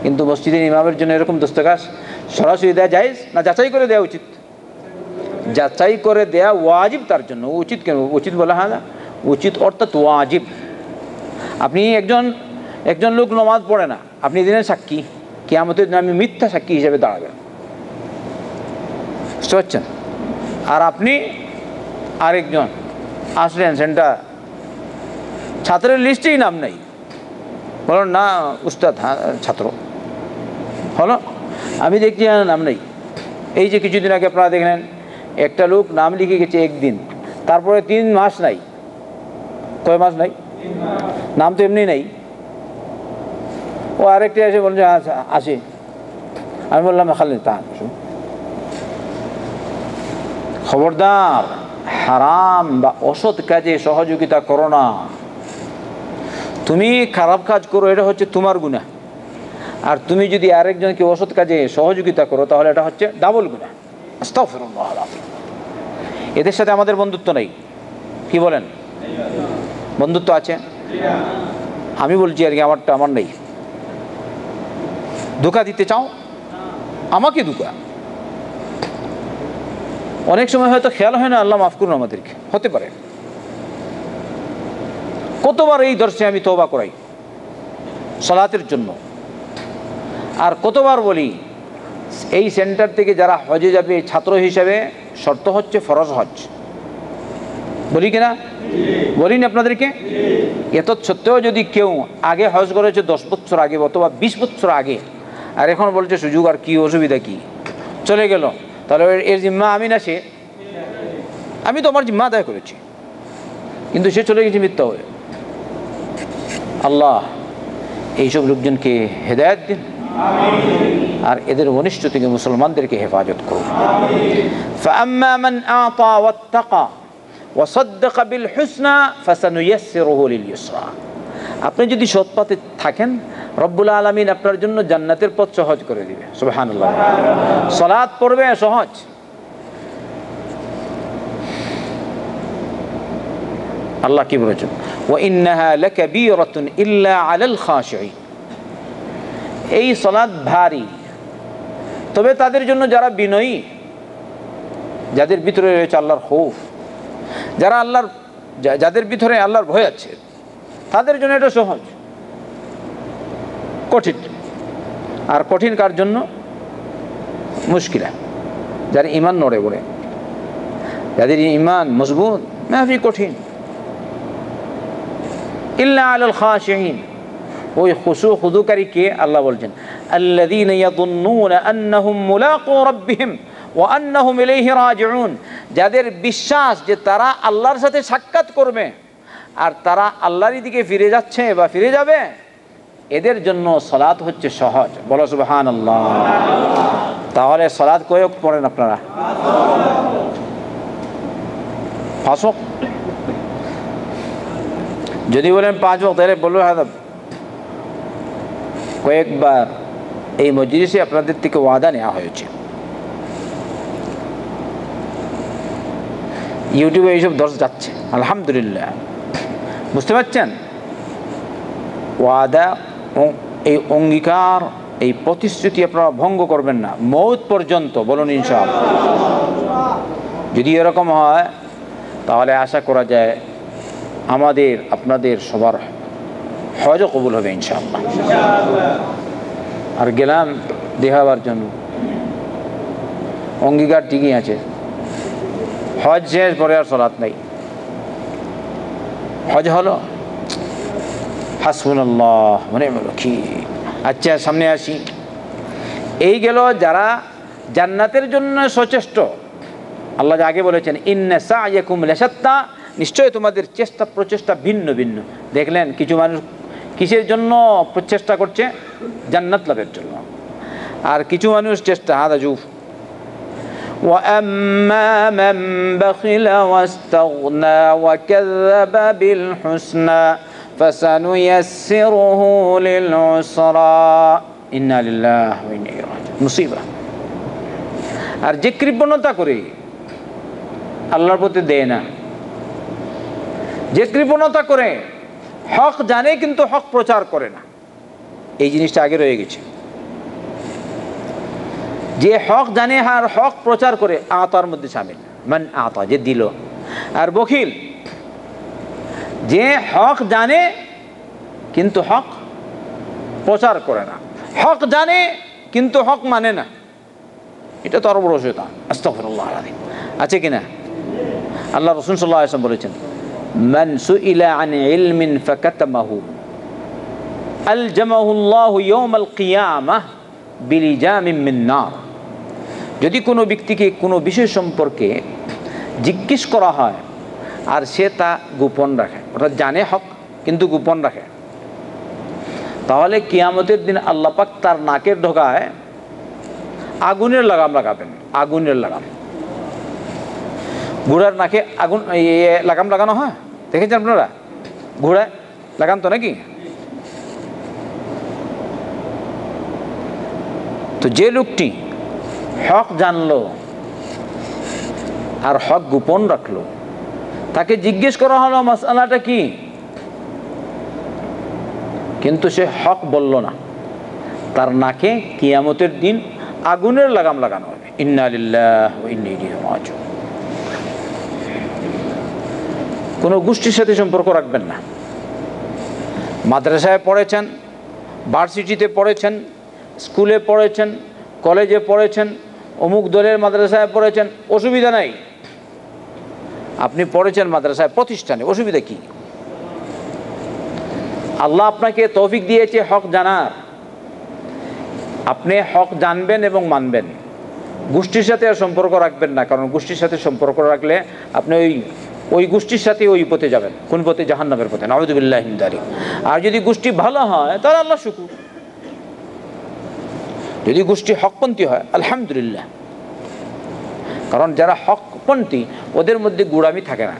কিন্তু মসজিদের ইমামের জন্য এরকম দস্তকাজ সরাসরি দেওয়া জায়েজ না যাচাই করে দেওয়া উচিত? যাচাই করে দেয়া ওয়াজিব তার জন্য। উচিত কেন? উচিত বলা হয় না, উচিত অর্থাৎ ওয়াজিব। আপনি একজন লোক নামাজ পড়ে না, আপনি দিনের সাক্ষী, কিয়ামতের দিন আমি মিথ্যা সাক্ষী হিসেবে দাঁড়াবেন। বুঝতে পারছেন? আর আপনি আরেকজন আসলেন সেন্টার, ছাত্রের লিস্টেই নাম নেই, বলুন না উস্তাদ, হ্যাঁ ছাত্র হলো, আমি দেখছি নাম নেই। এই যে কিছুদিন আগে আপনারা দেখলেন একটা লোক নাম লিখে গেছে একদিন, তারপরে 3 মাস নাই। কয় মাস নাই? নাম তো এমনি নেই। ও আরেকটা এসে বলছে আচ্ছা আসি, আমি বললাম খালি তা। খবরদার, হারাম বা অসৎ কাজে সহযোগিতা করো না। তুমি খারাপ কাজ করো, এটা হচ্ছে তোমার গুনাহ। আর তুমি যদি আরেকজনকে অসৎ কাজে সহযোগিতা করো তাহলে এটা হচ্ছে ডাবল গুনাহ। আস্তাগফিরুল্লাহ। এদের সাথে আমাদের বন্ধুত্ব নেই, কি বলেন? বন্ধুত্ব আছে? আমি বলছি আর কি, আমার নেই। ধোঁকা দিতে চাও আমাকে? ধোঁকা অনেক সময় হয়তো খেয়াল হয় না, আল্লাহ মাফ করুন আমাদেরকে, হতে পারে। কতবার এই দর্শে আমি তওবা করাই সালাতের জন্য, আর কতবার বলি এই সেন্টার থেকে যারা হজে যাবে ছাত্র হিসেবে শর্ত হচ্ছে ফরজ হজ। বলি কিনা? বলিনি আপনাদেরকে? এত সত্ত্বেও যদি কেউ আগে হজ করেছে 10 বছর আগে অথবা 20 বছর আগে, আর এখন বলছে সুযোগ, আর কি অসুবিধা কি, চলে গেল। তাহলে এর জিম্মা আমি না সে? আমি তো আমার জিম্মা আদায় করেছি, কিন্তু সে চলে গেছে মিথ্যা হয়ে। আল্লাহ এইসব লোকজনকে হেদায়েত দিন, আর এদের অনিষ্ট থেকে মুসলমানদেরকে হেফাজত করুন। فأما من أعطى واتقى وصدق بالحسنى فسنيسره لليسرى। আপনি যদি সৎ পথে থাকেন, রব্বুল আলামিন আপনার জন্য জান্নাতের পথ সহজ করে দিবে। সুবহানাল্লাহ। সালাত পড়বে সহজ। আল্লাহ কি বলেছেন? وإنها لكبيرة إلا على الخاشعين। এই সালাত ভারী, তবে তাদের জন্য যারা বিনয়ী, যাদের ভিতরে রয়েছে আল্লাহর খৌফ, যাদের ভিতরে আল্লাহর ভয় আছে, তাদের জন্য এটা সহজ। কঠিন, আর কঠিন কার জন্য? মুশকিল, যার ঈমান নড়ে পড়ে, যাদের ঈমান মজবুত, মাফি কঠিন। ইল্লা আলাল খাশিঈন, ওই খুশু খুদুকারীকে আল্লাহ বলছেন আল্লাযীনা ইয়াযুন্নুনা আন্নাহুম মুলাকু রাব্বিহিম ওয়া আন্নাহুম ইলাইহি রাজিউন, যাদের বিশ্বাস যে তারা আল্লাহর সাথে সাক্ষাৎ করবে আর তারা আল্লাহর দিকে ফিরে যাচ্ছে বা ফিরে যাবে, এদের জন্য সালাত হচ্ছে সহজ। বলো সুবহানাল্লাহ। তাহলে সালাত কয় ওয়াক্ত পড়েন আপনারা? 5 ওয়াক্ত। যদি বলেন 5 ওয়াক্ত, তাহলে বলবো হাদাব কয়েকবার এই মজলিসে আপনাদের থেকে ওয়াদা নেওয়া হয়েছে। ইউটিউবে এইসব দর্শ যাচ্ছে, আলহামদুলিল্লাহ। বুঝতে পারছেন? ওয়াদা, এই অঙ্গীকার, এই প্রতিশ্রুতি আপনারা ভঙ্গ করবেন না মওত পর্যন্ত। বলুন ইনশাআল্লাহ। যদি এরকম হয় তাহলে আশা করা যায় আমাদের আপনাদের সবার হজও কবুল হবে ইনশাআল্লাহ। আর গেলাম দেখাবার জন্য, অঙ্গীকার ঠিকই আছে, হজ শেষ পরে আর সালাত নাই। হজ হলো, হাসবুনাল্লাহ মানে কি। আচ্ছা, সামনে আসি। এই গেল যারা জান্নাতের জন্য সচেষ্ট। আল্লাহ আগে বলেছেন ইন্না সা'য়াকুম লাশাত্তা, নিশ্চয় তোমাদের চেষ্টা প্রচেষ্টা ভিন্ন ভিন্ন। দেখলেন কিছু মানুষ কিসের জন্য প্রচেষ্টা করছে? জান্নাত লাভের জন্য। আর কিছু মানুষ চেষ্টা হাদাজুফ। وَأَمَّا مَنْ بَخِلَ وَاسْتَغْنَى وَكَذَّبَ بِالْحُسْنَى فَسَنُيَسِّرُهُ لِلْعُسْرَى إِنَّا لِلَّهِ وَإِنَّا إِلَيْهِ راجعون। মুসিবা। আর যে কৃপণতা করে আল্লাহর প্রতি দেয় না, যে কৃপণতা করে হক জানে কিন্তু হক প্রচার করে না, এই জিনিসটা আগে রয়ে গেছে। যে হক জানে আর হক প্রচার করে, আতার মধ্যে শামিল, মান আতা, যে দিল। আর বখিল, যে হক জানে কিন্তু হক প্রচার করে না, হক জানে কিন্তু হক মানে না, এটা তো আরো বড় শয়তান। আস্তাগফিরুল্লাহ আলাযীম। আছে কিনা? আল্লাহ রাসূল সাল্লাল্লাহু আলাইহি ওয়াসাল্লাম বলেছেন মান সুইলা আন ইলমিন ফাকাতামাহু আলজামাহু আল্লাহু ইয়াওমাল কিয়ামাহ বিলিজামিন মিন নার। যদি কোনো ব্যক্তিকে কোনো বিষয় সম্পর্কে জিজ্ঞেস করা হয় আর সে তা গোপন রাখে, অর্থাৎ জানে হক কিন্তু গোপন রাখে, তাহলে কিয়ামতের দিন আল্লাহ পাক তার নাকের ঢোকায় আগুনের লাগাম লাগাবেন। আগুনের লাগাম, ঘোড়ার নাকে আগুন লাগাম লাগানো হয়, দেখেছেন আপনারা? ঘোড়ায় লাগাম তো নাকি? তো যে লোকটি হক জানলো আর হক গোপন রাখলো, তাকে জিজ্ঞেস করা হলো মাসআলাটা কি, কিন্তু সে হক বলল না, তার নাকে কিয়ামতের দিন আগুনের লাগাম লাগানো হবে। ইন্না লিল্লাহি ওয়া ইন্না ইলাইহি রাজিউন। কোনো গোষ্ঠীর সাথে সম্পর্ক রাখবেন না। মাদ্রাসায় পড়েছেন, ভার্সিটিতে পড়েছেন, স্কুলে পড়েছেন, কলেজে পড়েছেন, অমুক দলের মাদ্রাসায় পড়েছেন, অসুবিধা নাই। আপনি পড়েছেন মাদ্রাসায়, প্রতিষ্ঠানে, অসুবিধা কি? আল্লাহ আপনাকে তৌফিক দিয়েছে হক জানার। আপনি হক জানবেন এবং মানবেন, গোষ্ঠীর সাথে আর সম্পর্ক রাখবেন না, কারণ গোষ্ঠীর সাথে সম্পর্ক রাখলে আপনি ওই গোষ্ঠীর সাথে ওই পথে যাবেন। কোন পথে? জাহান্নামের পথে, নাউযুবিল্লাহি মিন যালিক। আর যদি গোষ্ঠী ভালো হয় তাহলে আল্লাহ শুকুর, যদি গোষ্ঠী হকপন্থী হয় আলহামদুলিল্লাহ। কারণ যারা হকপন্থী ওদের মধ্যে গুড়ামি থাকে না।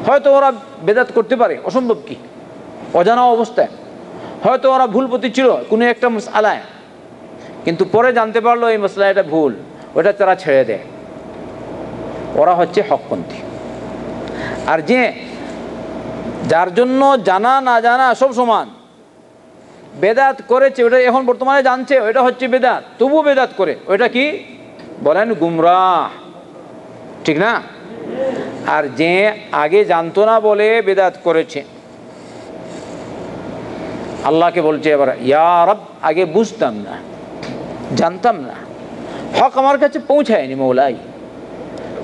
হয়তো ওরা বেদাত করতে পারে, অসম্ভব কি, অজানা অবস্থায় হয়তো ওরা ভুল পথে ছিল কোনো একটা মাসআলায়, কিন্তু পরে জানতে পারলো এই মাসলা এটা ভুল, ওটা তারা ছেড়ে দেয়। ওরা হচ্ছে হকপন্থী। আর যার জন্য জানা না জানা সব সমান, বেদাত করেছে ওটা এখন বর্তমানে জানছে ওটা হচ্ছে বেদাত, তবুও বেদাত করে, ওটা কি বলেন? গুমরাহ, ঠিক না? আর যে আগে জানতো না বলে বেদাত করেছে, আল্লাহকে বলছে এবার, ইয়া রব, আগে বুঝতাম না, জানতাম না, হক আমার কাছে পৌঁছায়নি মৌলাই,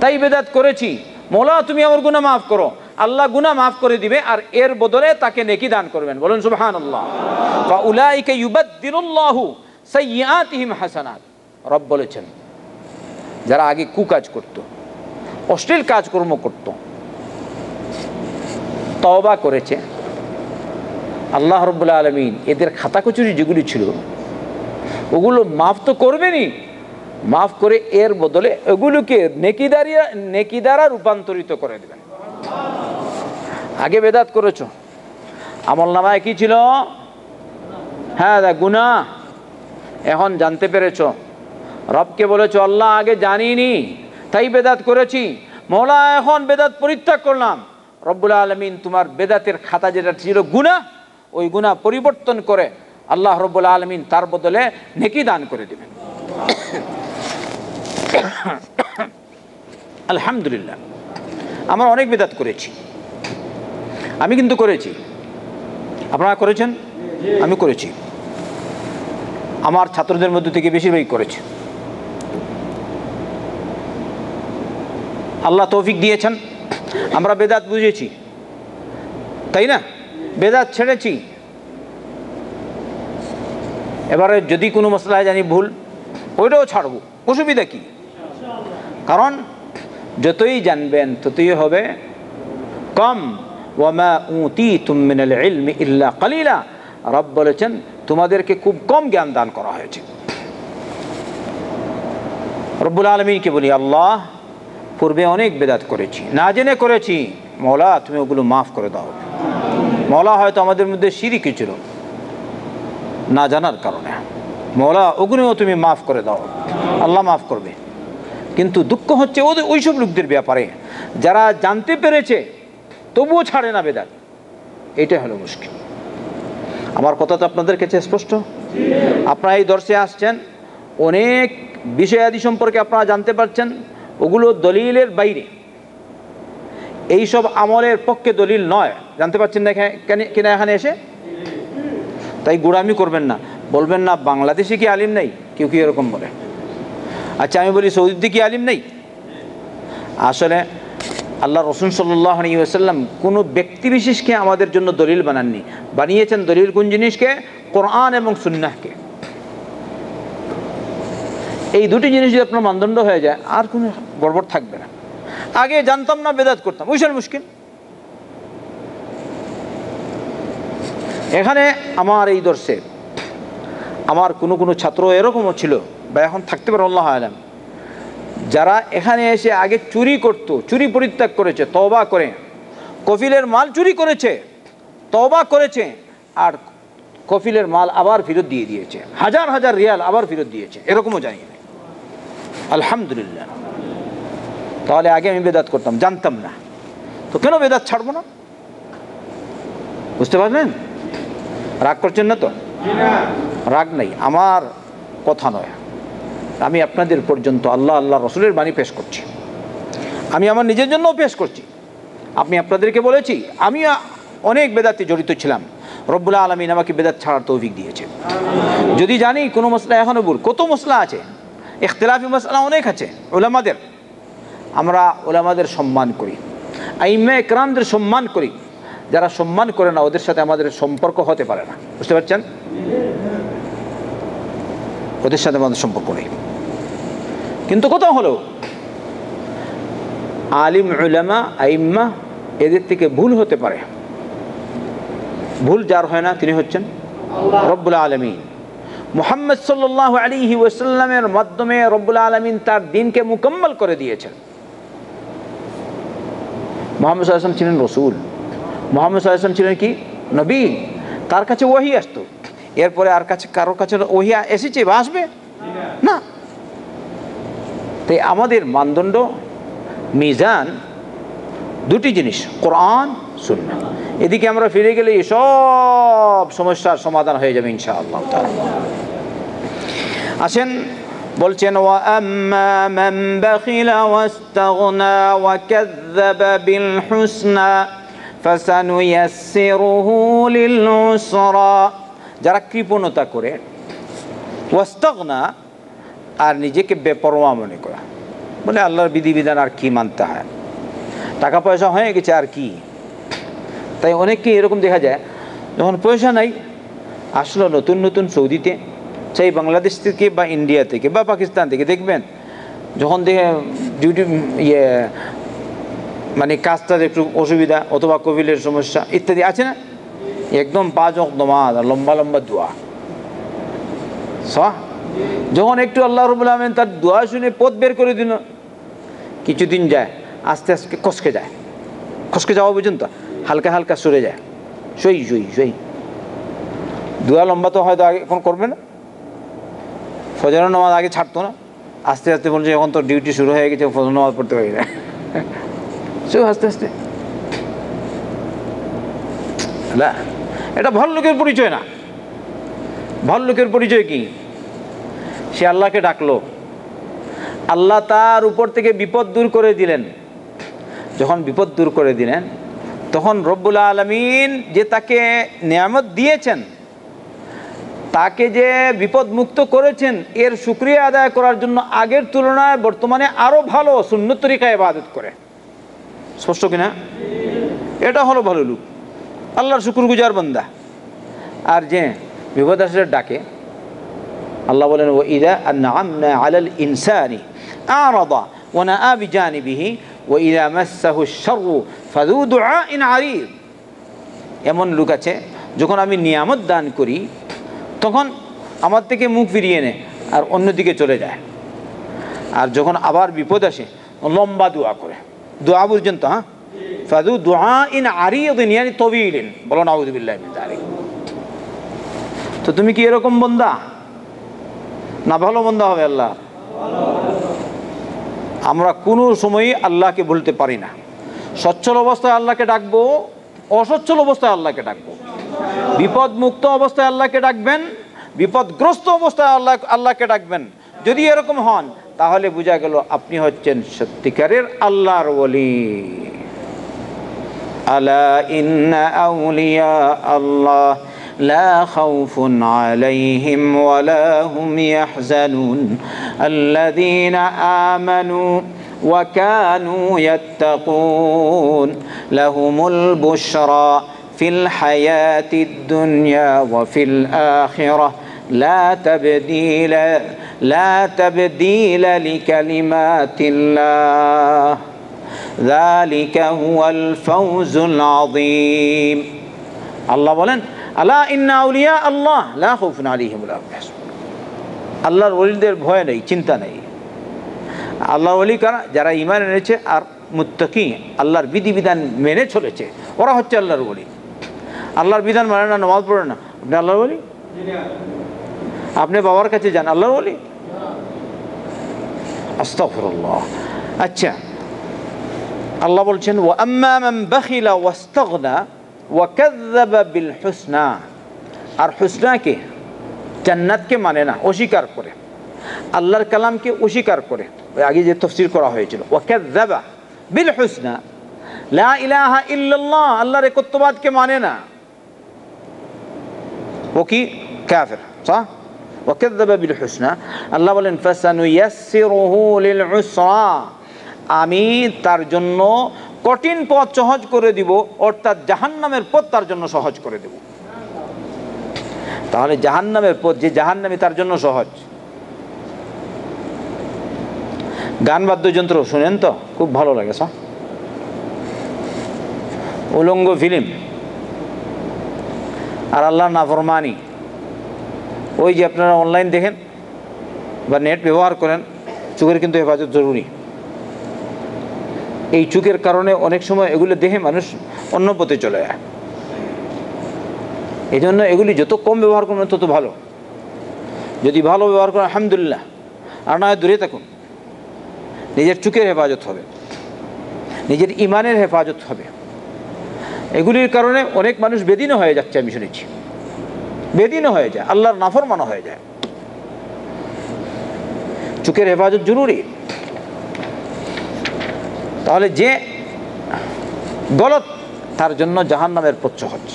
তাই বেদাত করেছি, মৌলা তুমি আমার গুনাহ মাফ করো। আল্লাহ গুনাহ মাফ করে দিবে আর এর বদলে তাকে নেকি দান করবেন। বলুন সুবহানাল্লাহ। ফা উলাইকা ইউবাদদিলুল্লাহু সাইয়্যাতিহিম হাসানাত। রব বলেছেন যারা আগে কুকাজ করত, অশ্লীল কাজকর্ম করত, তওবা করেছে, আল্লাহ রাব্বুল আলামিন এদের খাতা কচুরি যেগুলি ছিল ওগুলো মাফ তো করবেনই, মাফ করে এর বদলে এগুলোকে নেকি দ্বারা রূপান্তরিত করে দেবেন। আগে বেদাত করেছো, আমল নামায় কি ছিল? হ্যাঁ গুনাহ, এখন জানতে পেরেছো, রবকে বলেছো আল্লাহ আগে জানিনি তাই বেদাত করেছি, মওলা এখন বেদাত পরিত্যাগ করলাম। রব্বুল আলামিন তোমার বেদাতের খাতা যেটা ছিল গুনাহ, ওই গুনাহ পরিবর্তন করে আল্লাহ রব্বুল আলামিন তার বদলে নেকি দান করে দেবেন। আলহামদুলিল্লাহ। আমরা অনেক বেদাত করেছি, আমি কিন্তু করেছি, আপনারা করেছেন, আমি করেছি, আমার ছাত্রদের মধ্যে থেকে বেশিরভাগই করেছে। আল্লাহ তৌফিক দিয়েছেন, আমরা বেদাত বুঝেছি, তাই না? বেদাত ছেড়েছি। এবারে যদি কোনো মসলায় জানি ভুল, ওইটাও ছাড়বো, অসুবিধা কি? কারণ যতই জানবেন ততই হবে কম। ওয়ামা উতীতুম মিনাল ইলমি ইল্লা কালিলা। রব বলেছেন তোমাদেরকে খুব কম জ্ঞান দান করা হয়েছে। রব্বুল আলামিনকে বলি, আল্লাহ পূর্বে অনেক বেদাত করেছি, না জেনে করেছি, মওলা তুমি ওগুলো মাফ করে দাও। মওলা হয়তো আমাদের মধ্যে শিরকি ছিল না জানার কারণে, মওলা ওগুলোও তুমি মাফ করে দাও। আল্লাহ মাফ করবে। কিন্তু দুঃখ হচ্ছে ওইসব লোকদের ব্যাপারে যারা জানতে পেরেছে তবুও ছাড়ে না বেদাত, এটা হলো মুশকিল। আমার কথা তো আপনাদের কাছে স্পষ্ট। আপনারা এই দর্শে আসছেন, অনেক বিষয়াদি সম্পর্কে আপনারা জানতে পারছেন, ওগুলো দলিলের বাইরে, এইসব আমলের পক্ষে দলিল নয়, জানতে পারছেন না কিনা এখানে এসে? তাই গোড়ামি করবেন না, বলবেন না বাংলাদেশে কি আলিম নেই, কেউ কি এরকম বলে। আচ্ছা আমি বলি সৌদিতে কি আলিম নেই? আসলে আল্লাহ রসুল সাল্লাল্লাহু আলাইহি ওয়াসাল্লাম কোনো ব্যক্তি বিশেষকে আমাদের জন্য দলিল বানাননি, বানিয়েছেন দলিল কোন জিনিসকে? কোরআন এবং সুন্নাহকে। এই দুটি জিনিস যদি আপনার মানদণ্ড হয়ে যায় আর কোনো গড়বড় থাকবে না। আগে জানতাম না বেদাত করতাম, ওইসব মুশকিল। এখানে আমার এই দর্শে আমার কোনো ছাত্র এরকমও ছিল বা এখন থাকতে পারে আল্লাহ আলাম, যারা এখানে এসে আগে চুরি করত, চুরি পরিত্যাগ করেছে, তওবা করে, কফিলের মাল চুরি করেছে, তওবা করেছে, আর কফিলের মাল আবার ফেরত দিয়ে দিয়েছে, হাজার হাজার রিয়াল আবার ফেরত দিয়েছে, এরকমও জানি না। আলহামদুলিল্লাহ। তাহলে আগে আমি বেদাত করতাম, জানতাম না, তো কেন বেদাত ছাড়বো না? বুঝতে পারলেন? রাগ করছেন না তো? রাগ নাই, আমার কথা নয়, আমি আপনাদের পর্যন্ত আল্লাহ আল্লাহ রসুলের বাণী পেশ করছি, আমি আমার নিজের জন্যও পেশ করছি। আমি আপনাদেরকে বলেছি আমি অনেক বেদাতে জড়িত ছিলাম, রব্বুল আলামিন আমাকে বেদাত ছাড়ার তৌফিক দিয়েছে। যদি জানি কোনো মসলা এখনও ভুল, কত মসলা আছে, ইখতিলাফি মসলা অনেক আছে উলামাদের, আমরা উলামাদের সম্মান করি, আইম্মা ইকরামদের সম্মান করি। যারা সম্মান করে না ওদের সাথে আমাদের সম্পর্ক হতে পারে না। বুঝতে পারছেন? ওদের সাথে আমাদের সম্পর্ক নেই। কিন্তু কোথাও হলো আলিম উলামা আইম্মা এদের থেকে ভুল হতে পারে, ভুল যার হয় না তিনি হচ্ছেন রব্বুল আলামিন। মুহাম্মদ সাল্লাল্লাহু আলাইহি ওয়াসাল্লামের মাধ্যমে রব্বুল আলামিন তার দ্বীনকে মুকম্মল করে দিয়েছেন। মুহাম্মদ সাল্লাল্লাহু আলাইহি ওয়াসাল্লাম ছিলেন রাসূল, মুহাম্মদ সাল্লাল্লাহু আলাইহি ওয়াসাল্লাম ছিলেন কি নবী, তার কাছে ওহী আসতো। এরপরে আর কারোর কাছে ওহী এসেছে বা আসবে না। তাই আমাদের মানদণ্ড মিজান দুটি জিনিস, কোরআন সুন্নাহ। এদিকে আমরা ফিরে গেলে সব সমস্যার সমাধান হয়ে যাবে ইনশাআল্লাহ তাআলা। আসেন বলছেন ওয়া আম্মা মান বাখিলা ওয়াস্তাগনা ওয়া কাযযাবা বিল হুসনা ফাসানুয়াসসিরুহু লিল উসরা। যারা কৃপণতা করে, ওয়াস্তাগনা আর নিজেকে বেপরোয়া মনে করে, বলে আল্লাহর বিধিবিধান আর কি মানতে হয়, টাকা পয়সা হয়ে গেছে আর কি। তাই অনেককে এরকম দেখা যায়, যখন পয়সা নাই আসলো নতুন নতুন সৌদিতে, সেই বাংলাদেশ থেকে বা ইন্ডিয়া থেকে বা পাকিস্তান থেকে, দেখবেন যখন দেখে ডিউটি মানে কাজটার একটু অসুবিধা অথবা কোভিডের সমস্যা ইত্যাদি আছে না, একদম 5 ওয়াক্ত নামাজ আর লম্বা লম্বা দোয়া। যখন একটু আল্লাহ রাব্বুল আলামিন তার দোয়া শুনে পথ বের করে দিল, কিছুদিন যায় আস্তে আস্তে খসকে যায়, খসকে যাওয়া পর্যন্ত হালকা হালকা সরে যায়, সই দোয়া লম্বা তো হয়তো আগে এখন করবে না, ফজরের নামাজ আগে ছাড়তো না, আস্তে আস্তে বলছে এখন তো ডিউটি শুরু হয়ে গেছে ফজর নামাজ পড়তে হয়ে যায়, আস্তে আস্তে। না, এটা ভালো লোকের পরিচয় না। ভালো লোকের পরিচয় কি? সে আল্লাহকে ডাকলো, আল্লাহ তার উপর থেকে বিপদ দূর করে দিলেন। যখন বিপদ দূর করে দিলেন তখন রব্বুল আলামিন যে তাকে নিয়ামত দিয়েছেন, তাকে যে বিপদ মুক্ত করেছেন, এর শুকরিয়া আদায় করার জন্য আগের তুলনায় বর্তমানে আরো ভালো সুন্নত তরিকায় ইবাদত করে। স্পষ্ট কিনা? এটা হলো ভালো লোক, আল্লাহর শুকরগুজার বান্দা। আর যে বিপদ আসলে ডাকে, আল্লাহ বলেন ওয়া ইযা আনআমনা আলাল ইনসানি আরাদা ওয়া নাআ বিজানিবিহি ওয়া ইযা মাসসাহু আশ-শাররু ফাযু দুআইন আরিদ। এমন লোক আছে যখন আমি নিয়ামত দান করি তখন আমার থেকে মুখ ফিরিয়ে নেয় আর অন্যদিকে চলে যায়, আর যখন আবার বিপদ আসে লম্বা দোয়া করে, দোয়া পর্যন্ত। ফাযু দুআইন আরিদিন ইয়ানি তাওয়িলিন, বলো নাউযু বিল্লাহি মিন যালিক। তো তুমি কি এরকম বান্দা না ভালো বান্দা হবে আল্লাহ? আমরা কোনো সময়ই আল্লাহকে বলতে পারি না। সচ্ছল অবস্থায় আল্লাহকে ডাকবো, অসচ্ছল অবস্থায় আল্লাহকে ডাকবো। বিপদ মুক্ত অবস্থায় আল্লাহকে ডাকবেন, বিপদগ্রস্ত অবস্থায় আল্লাহকে ডাকবেন। যদি এরকম হন তাহলে বোঝা গেল আপনি হচ্ছেন সত্যিকারের আল্লাহর ওলি। আলা ইন্না আউলিয়া আল্লাহ لا خوف عليهم ولا هم يحزنون الذين آمنوا وكانوا يتقون لهم البشرى في الحياة الدنيا وفي الآخرة لا تبديل لكلمات الله ذلك هو الفوز العظيم। الله বলেন আলা ইন্না আউলিয়া আল্লাহ লা খাউফুন আলাইহিম ওয়া লা হুম ইয়াহজানুন। আল্লাহর ওলিদের ভয় নেই, চিন্তা নেই। আল্লাহর ওলি কারা? যারা ঈমান এনেছে আর মুত্তাকি, আল্লাহর বিধিবিধান মেনে চলেছে, ওরা হচ্ছে আল্লাহর ওলি। আল্লাহর বিধান মানে না, নামাজ পড়ে না, আপনি আল্লাহর ওলি? আপনি বাবার কাছে যান, আল্লাহর ওলি? আস্তাগফিরুল্লাহ। আচ্ছা, আল্লাহ বলছেন ওয়া আম্মা মান বাখিলা ওয়াস্তাগনা ওয়া কাযযাবা বিল হুসনা। আর হুসনাকে, জান্নাতকে মানে না, অস্বীকার করে, আল্লাহর কালামকে অস্বীকার করে। ওই আগে যে তাফসীর করা হয়েছিল ওয়া কাযযাবা বিল হুসনা, লা ইলাহা ইল্লাল্লাহ, আল্লাহর একত্ববাদকে মানে না, ও কি কাফের। صح ওয়া কাযযাবা বিল হুসনা। আল্লাহ বলেন ফাসানুয়াসসিরুহু লিল উসরা, আমি তার জন্য কঠিন পথ সহজ করে দিব, অর্থাৎ জাহান্নামের পথ তার জন্য সহজ করে দেব। তাহলে জাহান্নামের পথ, যে জাহান্নামী তার জন্য সহজ, গান বাদ্যযন্ত্র শুনেন তো খুব ভালো লাগে স্যার, উলঙ্গ ফিল্ম আর আল্লাহর নাফরমানি। ওই যে আপনারা অনলাইন দেখেন বা নেট ব্যবহার করেন, চোখের কিন্তু হেফাজত জরুরি। এই চোখের কারণে অনেক সময় এগুলো দেখে মানুষ অন্য পথে চলে যায়। এই জন্য এগুলি যত কম ব্যবহার করবেন তত ভালো। যদি ভালো ব্যবহার করেন আলহামদুলিল্লাহ, আর না হয় দূরে থাকুন। নিজের চোখের হেফাজত হবে, নিজের ইমানের হেফাজত হবে। এগুলির কারণে অনেক মানুষ বেদিনও হয়ে যাচ্ছে, আমি শুনেছি বেদিনও হয়ে যায়, আল্লাহর নাফরমানও হয়ে যায়। চোখের হেফাজত জরুরি। তাহলে যে গলত তার জন্য জাহান্নামের পথ সহজ,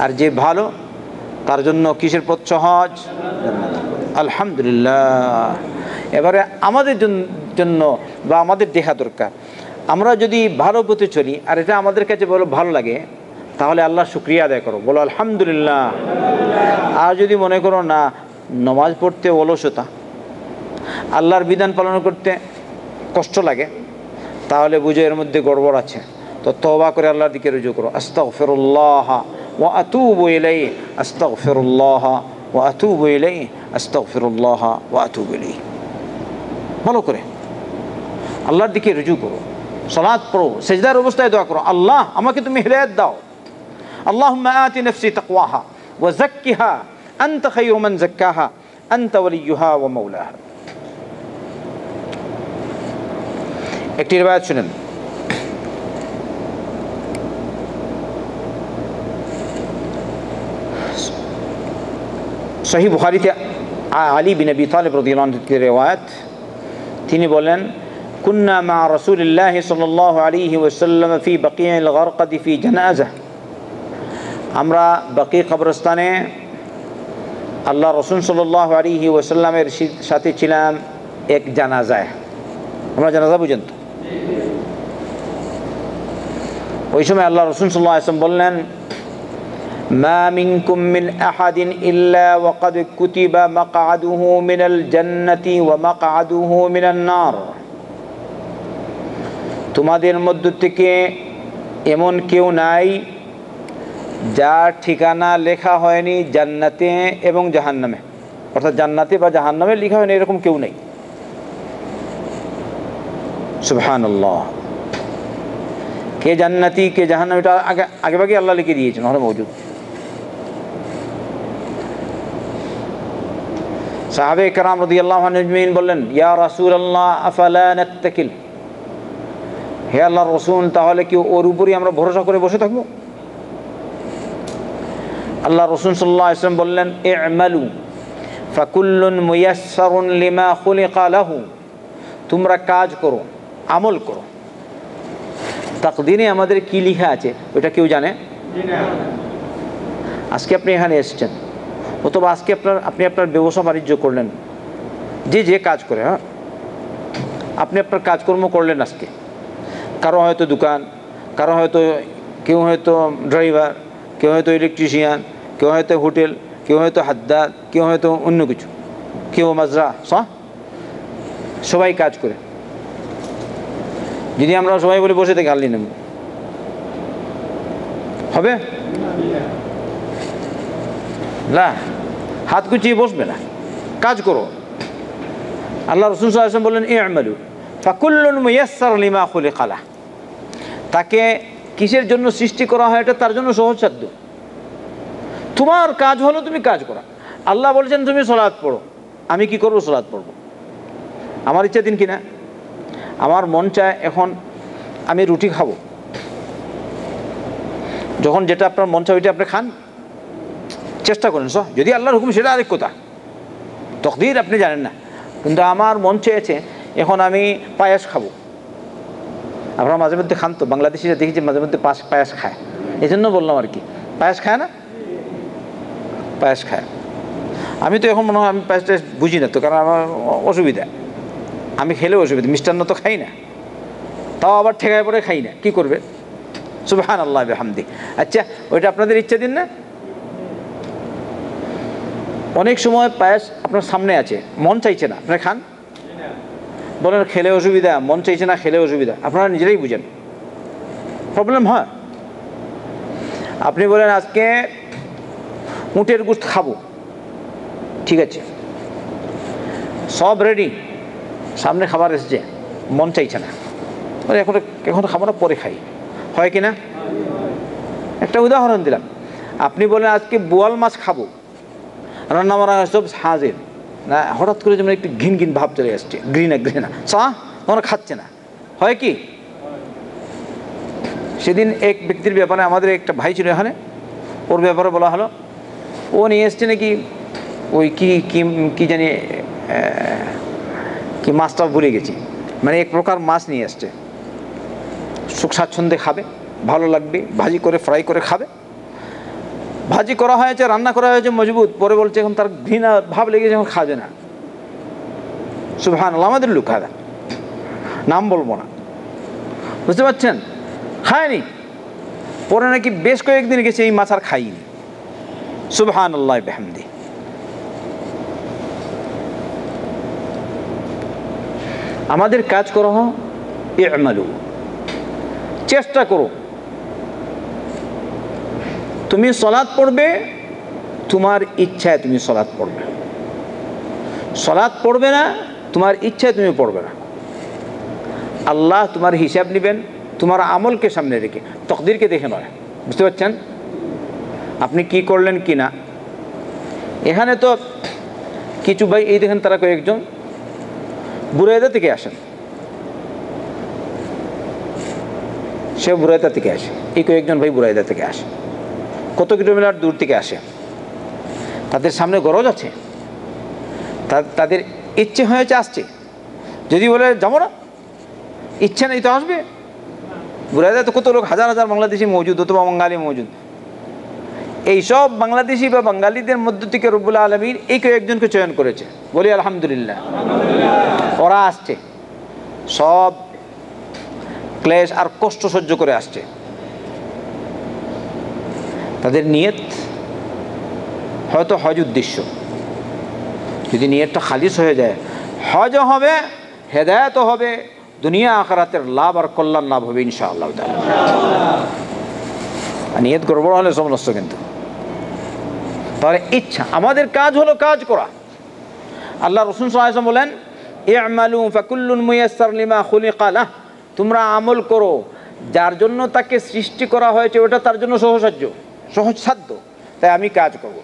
আর যে ভালো তার জন্য কিসের পথ সহজ? আলহামদুলিল্লাহ। এবারে আমাদের জন্য বা আমাদের দেখা দরকার, আমরা যদি ভালো পথে চলি আর এটা আমাদের কাছে ভালো লাগে, তাহলে আল্লাহ শুকরিয়া আদায় করো, বলো আলহামদুলিল্লাহ। আর যদি মনে করো না, নমাজ পড়তে অলসতা, আল্লাহর বিধান পালন করতে কষ্ট লাগে, তাহলে বুঝো এর মধ্যে গড়বড় আছে। তো তওবা করে আল্লাহর দিকে রুজু করো, আস্তাগফিরুল্লাহ ওয়া আতুবু ইলাইহি, আস্তাগফিরুল্লাহ ওয়া আতুবু ইলাইহি, আস্তাগফিরুল্লাহ ওয়া আতুবু ইলাইহি। ভালো করে আল্লাহর দিকে রুজু করো, সালাত পড়ো, সেজদার অবস্থায় দোয়া করো, আল্লাহ আমাকে তুমি হিদায়াত দাও। আল্লাহুম্মা আতি নফসি তাকওয়াহা ওয়া যাক্কিহা আনতা খায়রু মান যাক্কাহা আনতা ওয়ালিয়ুহা ওয়া মাওলাহা। একটি রিওয়ায়াত শুনেন, সহিহ বুখারীতে আলী বিন আবি তালিব রাদিয়াল্লাহু আনহু এর রিওয়ায়াত, তিনি বলেন, কুন্না মা রাসূলিল্লাহি সাল্লাল্লাহু আলাইহি ওয়াসাল্লাম ফি বাকিয়িল গারকাদি ফি জানাজা। আমরা বাকি কবরস্থানে আল্লাহ রাসূল সাল্লাল্লাহু আলাইহি ওয়াসাল্লামের সাথে ছিলাম এক জানাজায়। আমরা জানাজা বুঝেন তো? ওই সময় আল্লাহ রাসূল সাল্লাল্লাহু আলাইহি ওয়াসাল্লাম বললেন, মা মিনকুম মিন আহাদিন ইল্লা ওয়াকাদ কুতিবা মাকআদুহু মিনাল জান্নাতি ওয়া মাকআদুহু মিনান নার। তোমাদের মধ্য থেকে এমন কেউ নাই যার ঠিকানা লেখা হয়নি জান্নাতে এবং জাহান্নামে, অর্থাৎ জান্নাতে বা জাহান্নামে লেখা হয়নি এরকম কেউ নেই। সুবহানাল্লাহ। কে জান্নাতি কে জাহান্নামী এটা আগেভাগে আল্লাহ লিখে দিয়েছেন, ওখানে মৌজুদ। সাহাবে কেরাম রাদিয়াল্লাহু আনহুম আজমাইন বললেন, ইয়া রাসূলুল্লাহ আফালা নাত্তাকিল, হে আল্লাহর রাসূল, তাহলে কি ওর উপরই আমরা ভরসা করে বসে থাকবো? আল্লাহ রাসূল সাল্লাল্লাহু আলাইহি ওয়াসাল্লাম বললেন, ই'মালু ফাকুল্লুন মুয়াসসারুন লিমা খুলিকা লাহু, তোমরা কাজ করো, আমল করো। তাকদীরে আমাদের কি লেখা আছে ওটা কেউ জানে? আজকে আপনি এখানে এসেছেন, অথবা আজকে আপনি আপনার ব্যবসা বাণিজ্য করলেন, যে কাজ করে, হ্যাঁ, আপনি আপনার কাজকর্ম করলেন আজকে। কারো হয়তো দোকান, কারো হয়তো কেউ হয়তো ড্রাইভার, কেউ হয়তো ইলেকট্রিশিয়ান, কেউ হয়তো হোটেল, কেউ হয়তো হাদ্দাদ, কেউ হয়তো অন্য কিছু, কেউ মাজরা, সবাই কাজ করে। যদি আমরা সবাই বলে বসে থেকে আল্লি নেব, হবে না? হাত গুছিয়ে বসবে না, কাজ করো। আল্লাহ রাসূল সাল্লাল্লাহু আলাইহি ওয়াসাল্লাম বললেন, ই'মালু ফাকুল্লুন মুয়াসসার লিমা খুলিকা লাহু, তাকে কিসের জন্য সৃষ্টি করা হয় এটা তার জন্য সহজসাধ্য। তোমার কাজ হলো তুমি কাজ করা। আল্লাহ বলেছেন তুমি সালাত পড়ো, আমি কি করবো? সালাত পড়বো। আমার ইচ্ছা দিন কিনা, আমার মন চায় এখন আমি রুটি খাবো, যখন যেটা আপনার মন চায় ওইটা আপনি খান, চেষ্টা করেন। যদি আল্লাহর হুকুম সেটা আরেক কথা, তকদির আপনি জানেন না, কিন্তু আমার মন চেয়েছে এখন আমি পায়েস খাবো। আপনারা মাঝে মধ্যে খান তো, বাংলাদেশিরা দেখেছি মাঝে মধ্যে পায়েস খায়, এই জন্য বললাম আর কি। পায়েস খায় না? পায়েস খায়। আমি তো এখন মনে হয় আমি পায়েস টায়েস বুঝি না তো, কারণ আমার অসুবিধা, আমি খেলেও অসুবিধা, মিষ্টান্ন তো খাই না, তাও আবার ঠেকায় পড়ে খাই না, কি করবে? সুবহানাল্লাহ বিহামদি। আচ্ছা, ওইটা আপনাদের ইচ্ছা দিন না। অনেক সময় পায়েস আপনার সামনে আছে, মন চাইছে না, আপনি খান। বলেন খেলে অসুবিধা, মন চাইছে না খেলে অসুবিধা, আপনারা নিজেরাই বুঝেন, প্রবলেম হয়। আপনি বলেন আজকে উটের গোশত খাবো, ঠিক আছে, সব রেডি, সামনে খাবার এসেছে, মন চাইছে না, এখন এখন খাবো না, পরে খাই, হয় কি না? একটা উদাহরণ দিলাম। আপনি বলেন আজকে বোয়াল মাছ খাবো, রান্না বান্না সব হাজির, না হঠাৎ করে যেমন একটু ঘিন ঘিন ভাব চলে আসছে, ঘৃণা তখন খাচ্ছে না, হয় কি? সেদিন এক ব্যক্তির ব্যাপারে, আমাদের একটা ভাই ছিল এখানে, ওর ব্যাপারে বলা হলো, ও নিয়ে এসছে নাকি ওই কি জানি কি মাছটা ভুলে গেছি, মানে এক প্রকার মাছ নিয়ে আসছে, সুখ স্বাচ্ছন্দ্যে খাবে, ভালো লাগবে, ভাজি করে ফ্রাই করে খাবে। ভাজি করা হয়েছে, রান্না করা হয়েছে মজবুত, পরে বলছে এখন তার ঘৃণা ভাব লেগেছে, এখন খাবে না। সুবহানাল্লাহ, আমাদের লোক খায়, নাম বলবো না, বুঝতে পারছেন? খায়নি, পরে নাকি বেশ কয়েকদিন গেছে এই মাছ আর খাইনি। সুবহানাল্লাহ বিহামদি। আমাদের কাজ করো, ই'মালু, চেষ্টা করো। তুমি সালাত পড়বে, তোমার ইচ্ছায় তুমি সালাত পড়বে, সালাত পড়বে না তোমার ইচ্ছায় তুমি পড়বে না। আল্লাহ তোমার হিসাব নেবেন তোমার আমলকে সামনে রেখে, তকদিরকে দেখে নয়, বুঝতে পারছেন? আপনি কি করলেন কি না। এখানে তো কিছু ভাই এই দেখেন, তারা কয়েকজন বুরাইদা থেকে আসেন, সে বুরাইদা থেকে আসে, এই কয়েকজন ভাই বুরাইদা থেকে আসে, কত কিলোমিটার দূর থেকে আসে, তাদের সামনে গরজ আছে, তাদের ইচ্ছে হয়েছে আসছে, যদি বলে যাবো না, ইচ্ছে নেই তো আসবে। বুরাইদা তো কত লোক, হাজার হাজার বাংলাদেশি মজুদ, অথবা বাঙালি মজুদ। এইসব বাংলাদেশি বা বাঙালিদের মধ্য থেকে রব্বুল আলামিন এই কয়েকজনকে চয়ন করেছে, বলি আলহামদুলিল্লাহ। ওরা আসছে, সব ক্লেশ আর কষ্ট সহ্য করে আসছে। তাদের নিয়ত হয়তো হজ উদ্দেশ্য, যদি নিয়তটা খালিস হয়ে যায়, হজও হবে, হেদায়েতও হবে, দুনিয়া আখিরাতের লাভ আর কল্যাণ লাভ হবে ইনশাআল্লাহ তাআলা। নিয়ত গড়বড় হলে সব নষ্ট। কিন্তু তাহলে ইচ্ছা, আমাদের কাজ হলো কাজ করা। আল্লাহ রাসূল সাল্লাল্লাহু আলাইহি ওয়াসাল্লাম বলেন, ই'মালু ফাকুল্লুন মুয়াসসার লিমা খুলিকা লাহ, তোমরা আমল করো, যার জন্য তাকে সৃষ্টি করা হয়েছে ওটা তার জন্য সহজসাধ্য, তাই আমি কাজ করব।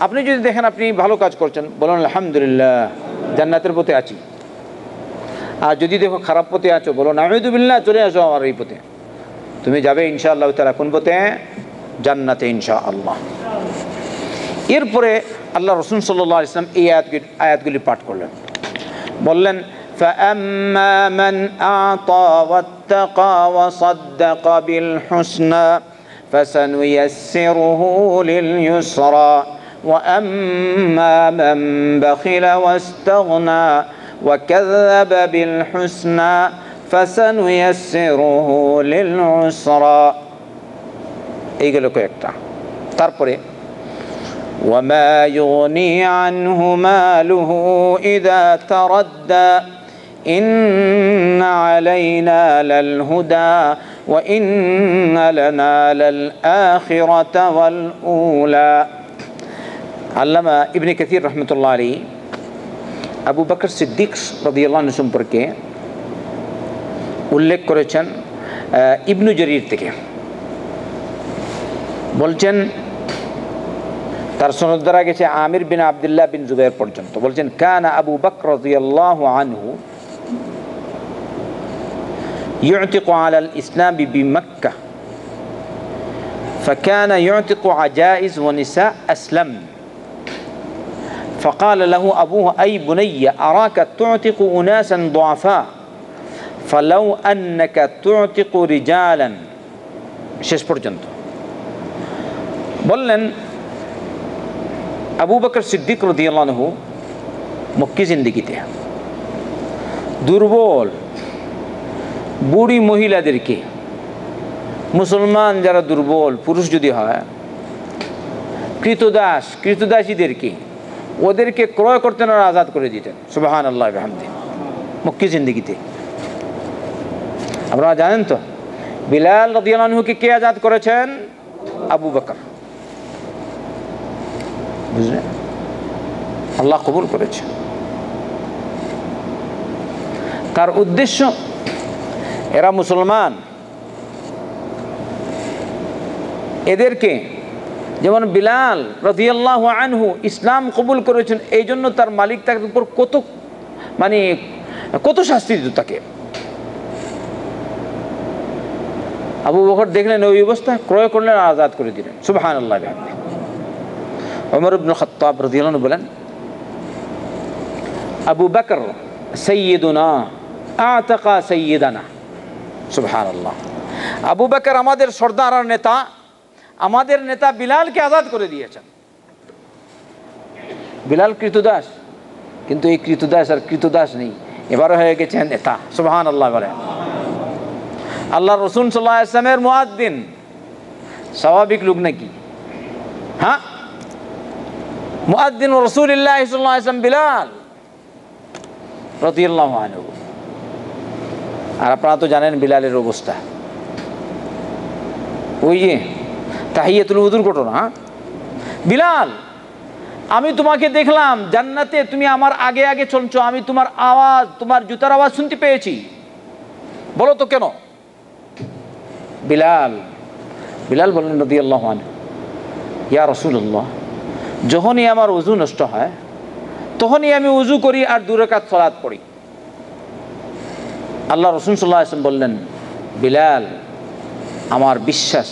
আপনি যদি দেখেন আপনি ভালো কাজ করছেন, বলুন আলহামদুলিল্লাহ, জান্নাতের পথে আছি। আর যদি দেখো খারাপ পথে আছো, বলো নাউযু বিল্লাহ, চলে আসো আমার এই পথে, তুমি যাবে ইনশাআল্লাহ তাআলা কোন পথে? জান্নাতে ইনশাআল্লাহ। এরপরে আল্লাহ রাসূল সাল্লাল্লাহু আলাইহি ওয়াসাল্লাম এই আয়াতগুলি পাঠ করলেন, বললেন فَأَمَّا مَنْ أَعْطَى وَاتَّقَى وَصَدَّقَ بِالْحُسْنَى فَسَنُيَسِّرُهُ لِلْيُسْرَى وَأَمَّا مَنْ بَخِلَ وَاسْتَغْنَى وَكَذَّبَ بِالْحُسْنَى فَسَنُيَسِّرُهُ لِلْعُسْرَى। এইগুলো কয়েকটা। তারপরে وَمَا يُغْنِي عَنْهُ مَالُهُ إِذَا تَرَدَّى إِنَّ عَلَيْنَا لَلْهُدَى وَإِنَّ لَنَا لَلْآخِرَةَ وَالْأُولَى। আল্লামা ইবনে কাসির রাহমাতুল্লাহ আলাইহি আবু বকর সিদ্দিক রাদিয়াল্লাহু আনহু সম্পর্কে উল্লেখ করেছেন ইবনু জরির থেকে, বলছেন তার সনদ দ্বারা গেছে আমির বিন আব্দুল্লাহ বিন জুবাইর পর্যন্ত। বলছেন কানা আবু বকর রাদিয়াল্লাহু আনহু يعتق على الإسلام بمكة فكان يعتق عجائز ونساء أسلم فقال له أبوه أي بني أراك تعتق أناسا ضعفاء فلو أنك تعتق رجالا শেষ পর্যন্ত। বললেন আবু বকর সিদ্দিক রাদিয়াল্লাহু আনহু মক্কি জিন্দেগিতে দুর্বল বুড়ি মহিলাদেরকে, মুসলমান যারা দুর্বল পুরুষ যদি হয়, কৃতদাসীদেরকে ওদেরকে ক্রয় করতেন আর আজাদ করে দিতেন। সুবহানাল্লাহ বিহামদিহি। মক্কি জিন্দেগিতে। আপনারা জানেন তো বিলাল রাদিয়াল্লাহু আনহুকে কে আজাদ করেছেন? আবু বকর। বুঝলেন? আল্লাহ কবুল করেছে। তার উদ্দেশ্য এরা মুসলমান, এদেরকে যেমন বিলাল রাদিয়াল্লাহু আনহু ইসলাম কবুল করেছেন, এই জন্য তার মালিক তার উপর কত শাস্তি দিত তাকে। আবু বকর দেখলেন ওই অবস্থা, ক্রয় করলেন, আজাদ করে দিলেন। সুবহানাল্লাহ। ওমর ইবনে খাত্তাব রাদিয়াল্লাহু আনহু বলেন, আবু বকর সাইয়্যিদুনা আতাকা সাইয়্যিদানা। সুবহানাল্লাহ। আবু বকর আমাদের সর্দার আর নেতা, আমাদের নেতা বিলালকে আজাদ করে দিয়েছেন। বিলাল কৃতদাস, কিন্তু এই কৃতদাস আর কৃতদাস নেই, এবারে হয়ে গেছেন নেতা। সুবহানাল্লাহ বলে। আল্লাহ রসুল সাল্লাল্লাহু আলাইহি ওয়াসাল্লামের মুয়াজ্জিন স্বাভাবিক লোক নাকি? হ্যাঁ, মুয়াজ্জিন রাসূলুল্লাহ সাল্লাল্লাহু আলাইহি ওয়াসাল্লাম বিলাল রাদিয়াল্লাহু আনহু। আর আপনারা তো জানেন বিলালের অবস্থা, ওই যে তাহিয়াতুল উযুর ঘটনা। বিলাল, আমি তোমাকে দেখলাম জান্নাতে, তুমি আমার আগে আগে চলছো, আমি তোমার আওয়াজ, তোমার জুতার আওয়াজ শুনতে পেয়েছি, বলো তো কেন? বিলাল বললেন রাদিয়াল্লাহু আনহু, ইয়া রাসূলুল্লাহ, যখনই আমার ওযু নষ্ট হয় তখনই আমি ওযু করি আর 2 রাকাত সালাত পড়ি। আল্লাহ রাসূল সাল্লাল্লাহু আলাইহি ওয়াসাল্লাম বললেন, বিলাল, আমার বিশ্বাস,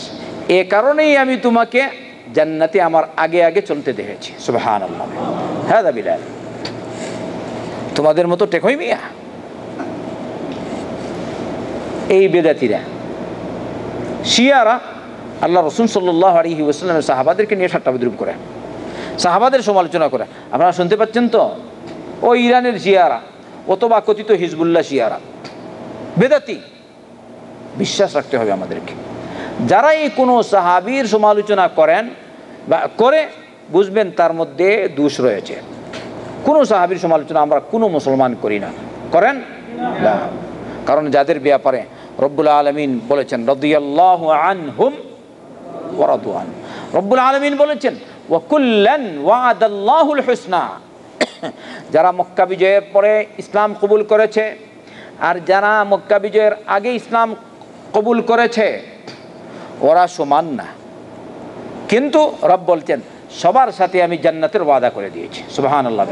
এ কারণেই আমি তোমাকে জান্নাতে আমার আগে আগে চলতে দেখেছি। সুবহানাল্লাহ। হাদা বিলাল। তোমাদের মতো টেকই মিয়া এই বেদাতিরা, শিয়ারা আল্লাহ রাসূল সাল্লাল্লাহু আলাইহি ওয়াসাল্লামের সাহাবাদেরকে নিয়ে ঠাট্টা বিদ্রূপ করে, সাহাবাদের সমালোচনা করে। আপনারা শুনতে পাচ্ছেন তো, ও ইরানের শিয়ারা অথবা কথিত হিজবুল্লাহ শিয়ারা, বেদাতি। বিশ্বাস রাখতে হবে আমাদেরকে, যারা এই কোনো সাহাবীর সমালোচনা করেন বা করে, বুঝবেন তার মধ্যে দোষ রয়েছে। কোনো সাহাবীর সমালোচনা আমরা কোনো মুসলমান করি না, করেন না। কারণ যাদের ব্যাপারে রব্বুল আলামিন বলেছেন রাদিয়াল্লাহু আনহুম ওয়া রাদু আন, রব্বুল আলামিন বলেছেন ওয়া কুল্লান ওয়া'দাল্লাহুল হুসনা। যারা মক্কা বিজয়ের পরে ইসলাম কবুল করেছে আর যারা মক্কা বিজয়ের আগে ইসলাম কবুল করেছে, ওরা সমান না, কিন্তু রব বলছেন সবার সাথে আমি জান্নাতের ওয়াদা করে দিয়েছি। সুবহানাল্লাহ।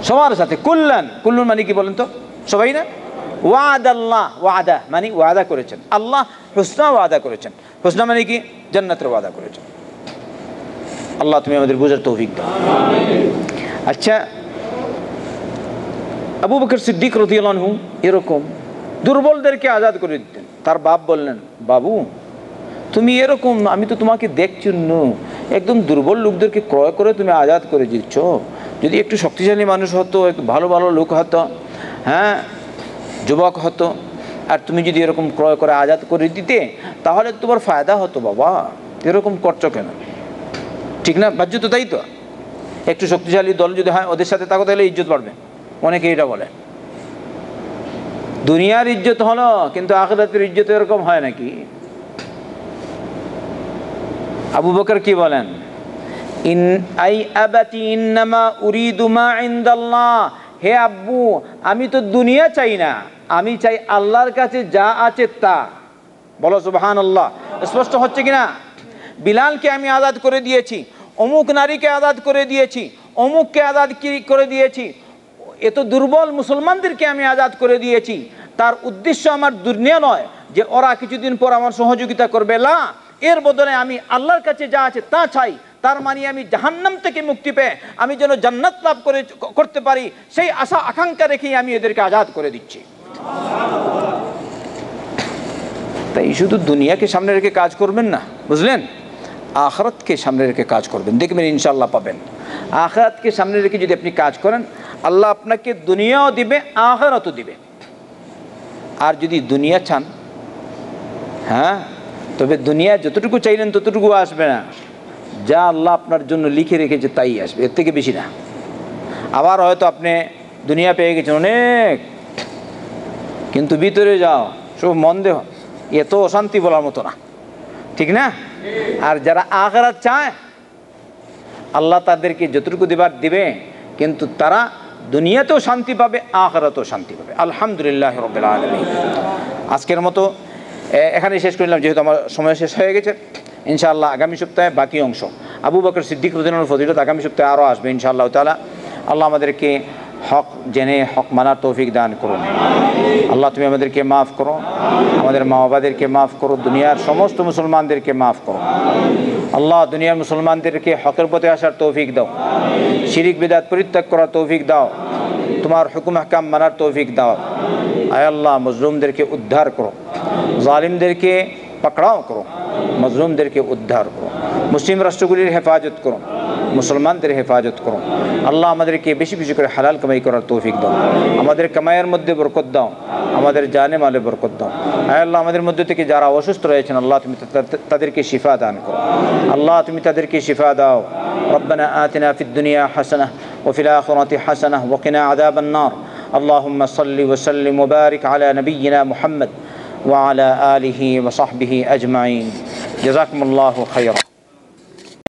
সবার সাথে, কুল্লান মানে কি বলেন তো? সবাই না। ওয়াদাল্লাহ, ওয়াদা মানে ওয়াদা করেছেন, আল্লাহ হুসনা ওয়াদা করেছেন। হুসনা মানে কি? জান্নাতের ওয়াদা করেছেন। আল্লাহ তুমি আমাদের বুঝার তৌফিক দাও। আচ্ছা, আবু বকর সিদ্দিক রাদিয়াল্লাহু আনহু এরকম দুর্বলদেরকে আজাদ করে দিতেন। তার বাপ বললেন, বাবু তুমি এরকম, আমি তো তোমাকে দেখছি একদম দুর্বল লোকদেরকে ক্রয় করে তুমি আজাদ করে দিচ্ছ। যদি একটু শক্তিশালী মানুষ হতো, একটু ভালো ভালো লোক হতো, হ্যাঁ, যুবক হতো, আর তুমি যদি এরকম ক্রয় করে আজাদ করে দিতে, তাহলে তোমার ফায়দা হতো। বাবা এরকম করছো কেন? ঠিক না? বাহ্য তো তাই তো। একটু শক্তিশালী দল যদি হয়, ওদের সাথে থাকো, তাহলে ইজ্জত বাড়বে। অনেকে এটা বলে। দুনিয়ার ইজ্জত হলো, কিন্তু আখিরাতের ইজ্জত এরকম হয় নাকি? আবু বকর কি বলেন? ইন্নামা উরিদু মা ইনদাল্লাহ। হে আব্বু, আমি তো দুনিয়া চাই না, আমি চাই আল্লাহর কাছে যা আছে তা। বলো সুবহানাল্লাহ। স্পষ্ট হচ্ছে কিনা? বিলালকে আমি আজাদ করে দিয়েছি, অমুক নারীকে আজাদ করে দিয়েছি, অমুককে আজাদ করে দিয়েছি, এত দুর্বল মুসলমানদেরকে আমি আজাদ করে দিয়েছি। তার উদ্দেশ্য আমার দুনিয়া নয় যে ওরা কিছুদিন পর আমার সহযোগিতা করবে, না, এর বদলে আমি আল্লাহর কাছে যা আছে তা চাই। তার মানে আমি জাহান্নাম থেকে মুক্তি পেয়ে আমি যেন জান্নাত লাভ করতে পারি, সেই আশা আকাঙ্ক্ষা রেখেই আমি এদেরকে আজাদ করে দিচ্ছি। তাই শুধু দুনিয়াকে সামনে রেখে কাজ করবেন না, বুঝলেন? আখিরাতকে সামনে রেখে কাজ করবেন, দেখবেন ইনশাআল্লাহ পাবেন। আখিরাতকে সামনে রেখে যদি আপনি কাজ করেন, আল্লাহ আপনাকে দুনিয়াও দিবে, আখিরাতও দিবে। আর যদি দুনিয়া চান, হ্যাঁ, তবে দুনিয়া যতটুকু চাইলেন ততটুকু আসবে না। যা আল্লাহ আপনার জন্য লিখে রেখেছে তাই আসবে, এর থেকে বেশি না। আবার হয়তো আপনি দুনিয়া পেয়ে গেছেন অনেক, কিন্তু ভিতরে যাও সব মন দেহ এত অশান্তি বলার মতো না, ঠিক না? আর যারা আখিরাত চায় আল্লাহ তাদেরকে যতটুকু দিবার দিবে, কিন্তু তারা দুনিয়াতেও শান্তি পাবে, আখিরাতেও শান্তি পাবে। আলহামদুলিল্লাহ রাব্বিল আলামিন। আজকের মতো এখানে শেষ করলাম, যেহেতু আমার সময় শেষ হয়ে গেছে। ইনশাআল্লাহ আগামী সপ্তাহে বাকি অংশ আবু বকর সিদ্দিক রাদিয়াল্লাহু আনহুর ফজিলত আগামী সপ্তাহে আরও আসবে ইনশাআল্লাহ তাআলা। আল্লাহ আমাদেরকে হক জেনে হক মানার তৌফিক দান করুন। আল্লাহ তুমি আমাদেরকে মাফ করো, আমাদের মা বাবাদেরকে মাফ করো, দুনিয়ার সমস্ত মুসলমানদেরকে মাফ করো। আল্লাহ দুনিয়ার মুসলমানদেরকে হকের পথে আসার তৌফিক দাও, শিরিক বিদআত পরিত্যাগ করার তৌফিক দাও, তোমার হুকুম আহকাম মানার তৌফিক দাও। আয় আল্লাহ মজলুমদেরকে উদ্ধার করো, জালিমদেরকে পাকড়াও করো, মজলুমদেরকে উদ্ধার করো, মুসলিম রাষ্ট্রগুলির হেফাজত করো, মুসলমানদের হেফাজত করো। আল্লাহ আমাদেরকে বেশি বেশি করে হালাল কামাই করার তৌফিক দাও, আমাদের কামাইয়ের মধ্যে বরকত দাও, আমাদের জানে মালে বরকত দাও। আয় আল্লাহ আমাদের মধ্যে থেকে যারা অসুস্থ রয়েছেন আল্লাহ তুমি তাদেরকে শিফা দান করো, আল্লাহ তুমি তাদেরকে শিফা দাও। রব্বানা আতিনা ফিদ দুনিয়া হাসানাহ ওয়া ফিল আখিরাতি হাসানাহ ওয়া কিনা আযাবান নার। আল্লাহুম্মা সাল্লি ওয়া সাল্লিম ওয়া বারিক আলা নাবিয়্যিনা মুহাম্মদ ওয়া আলা আলিহি ওয়া সাহবিহি আজমাইন। জাযাকুমুল্লাহু খায়রা।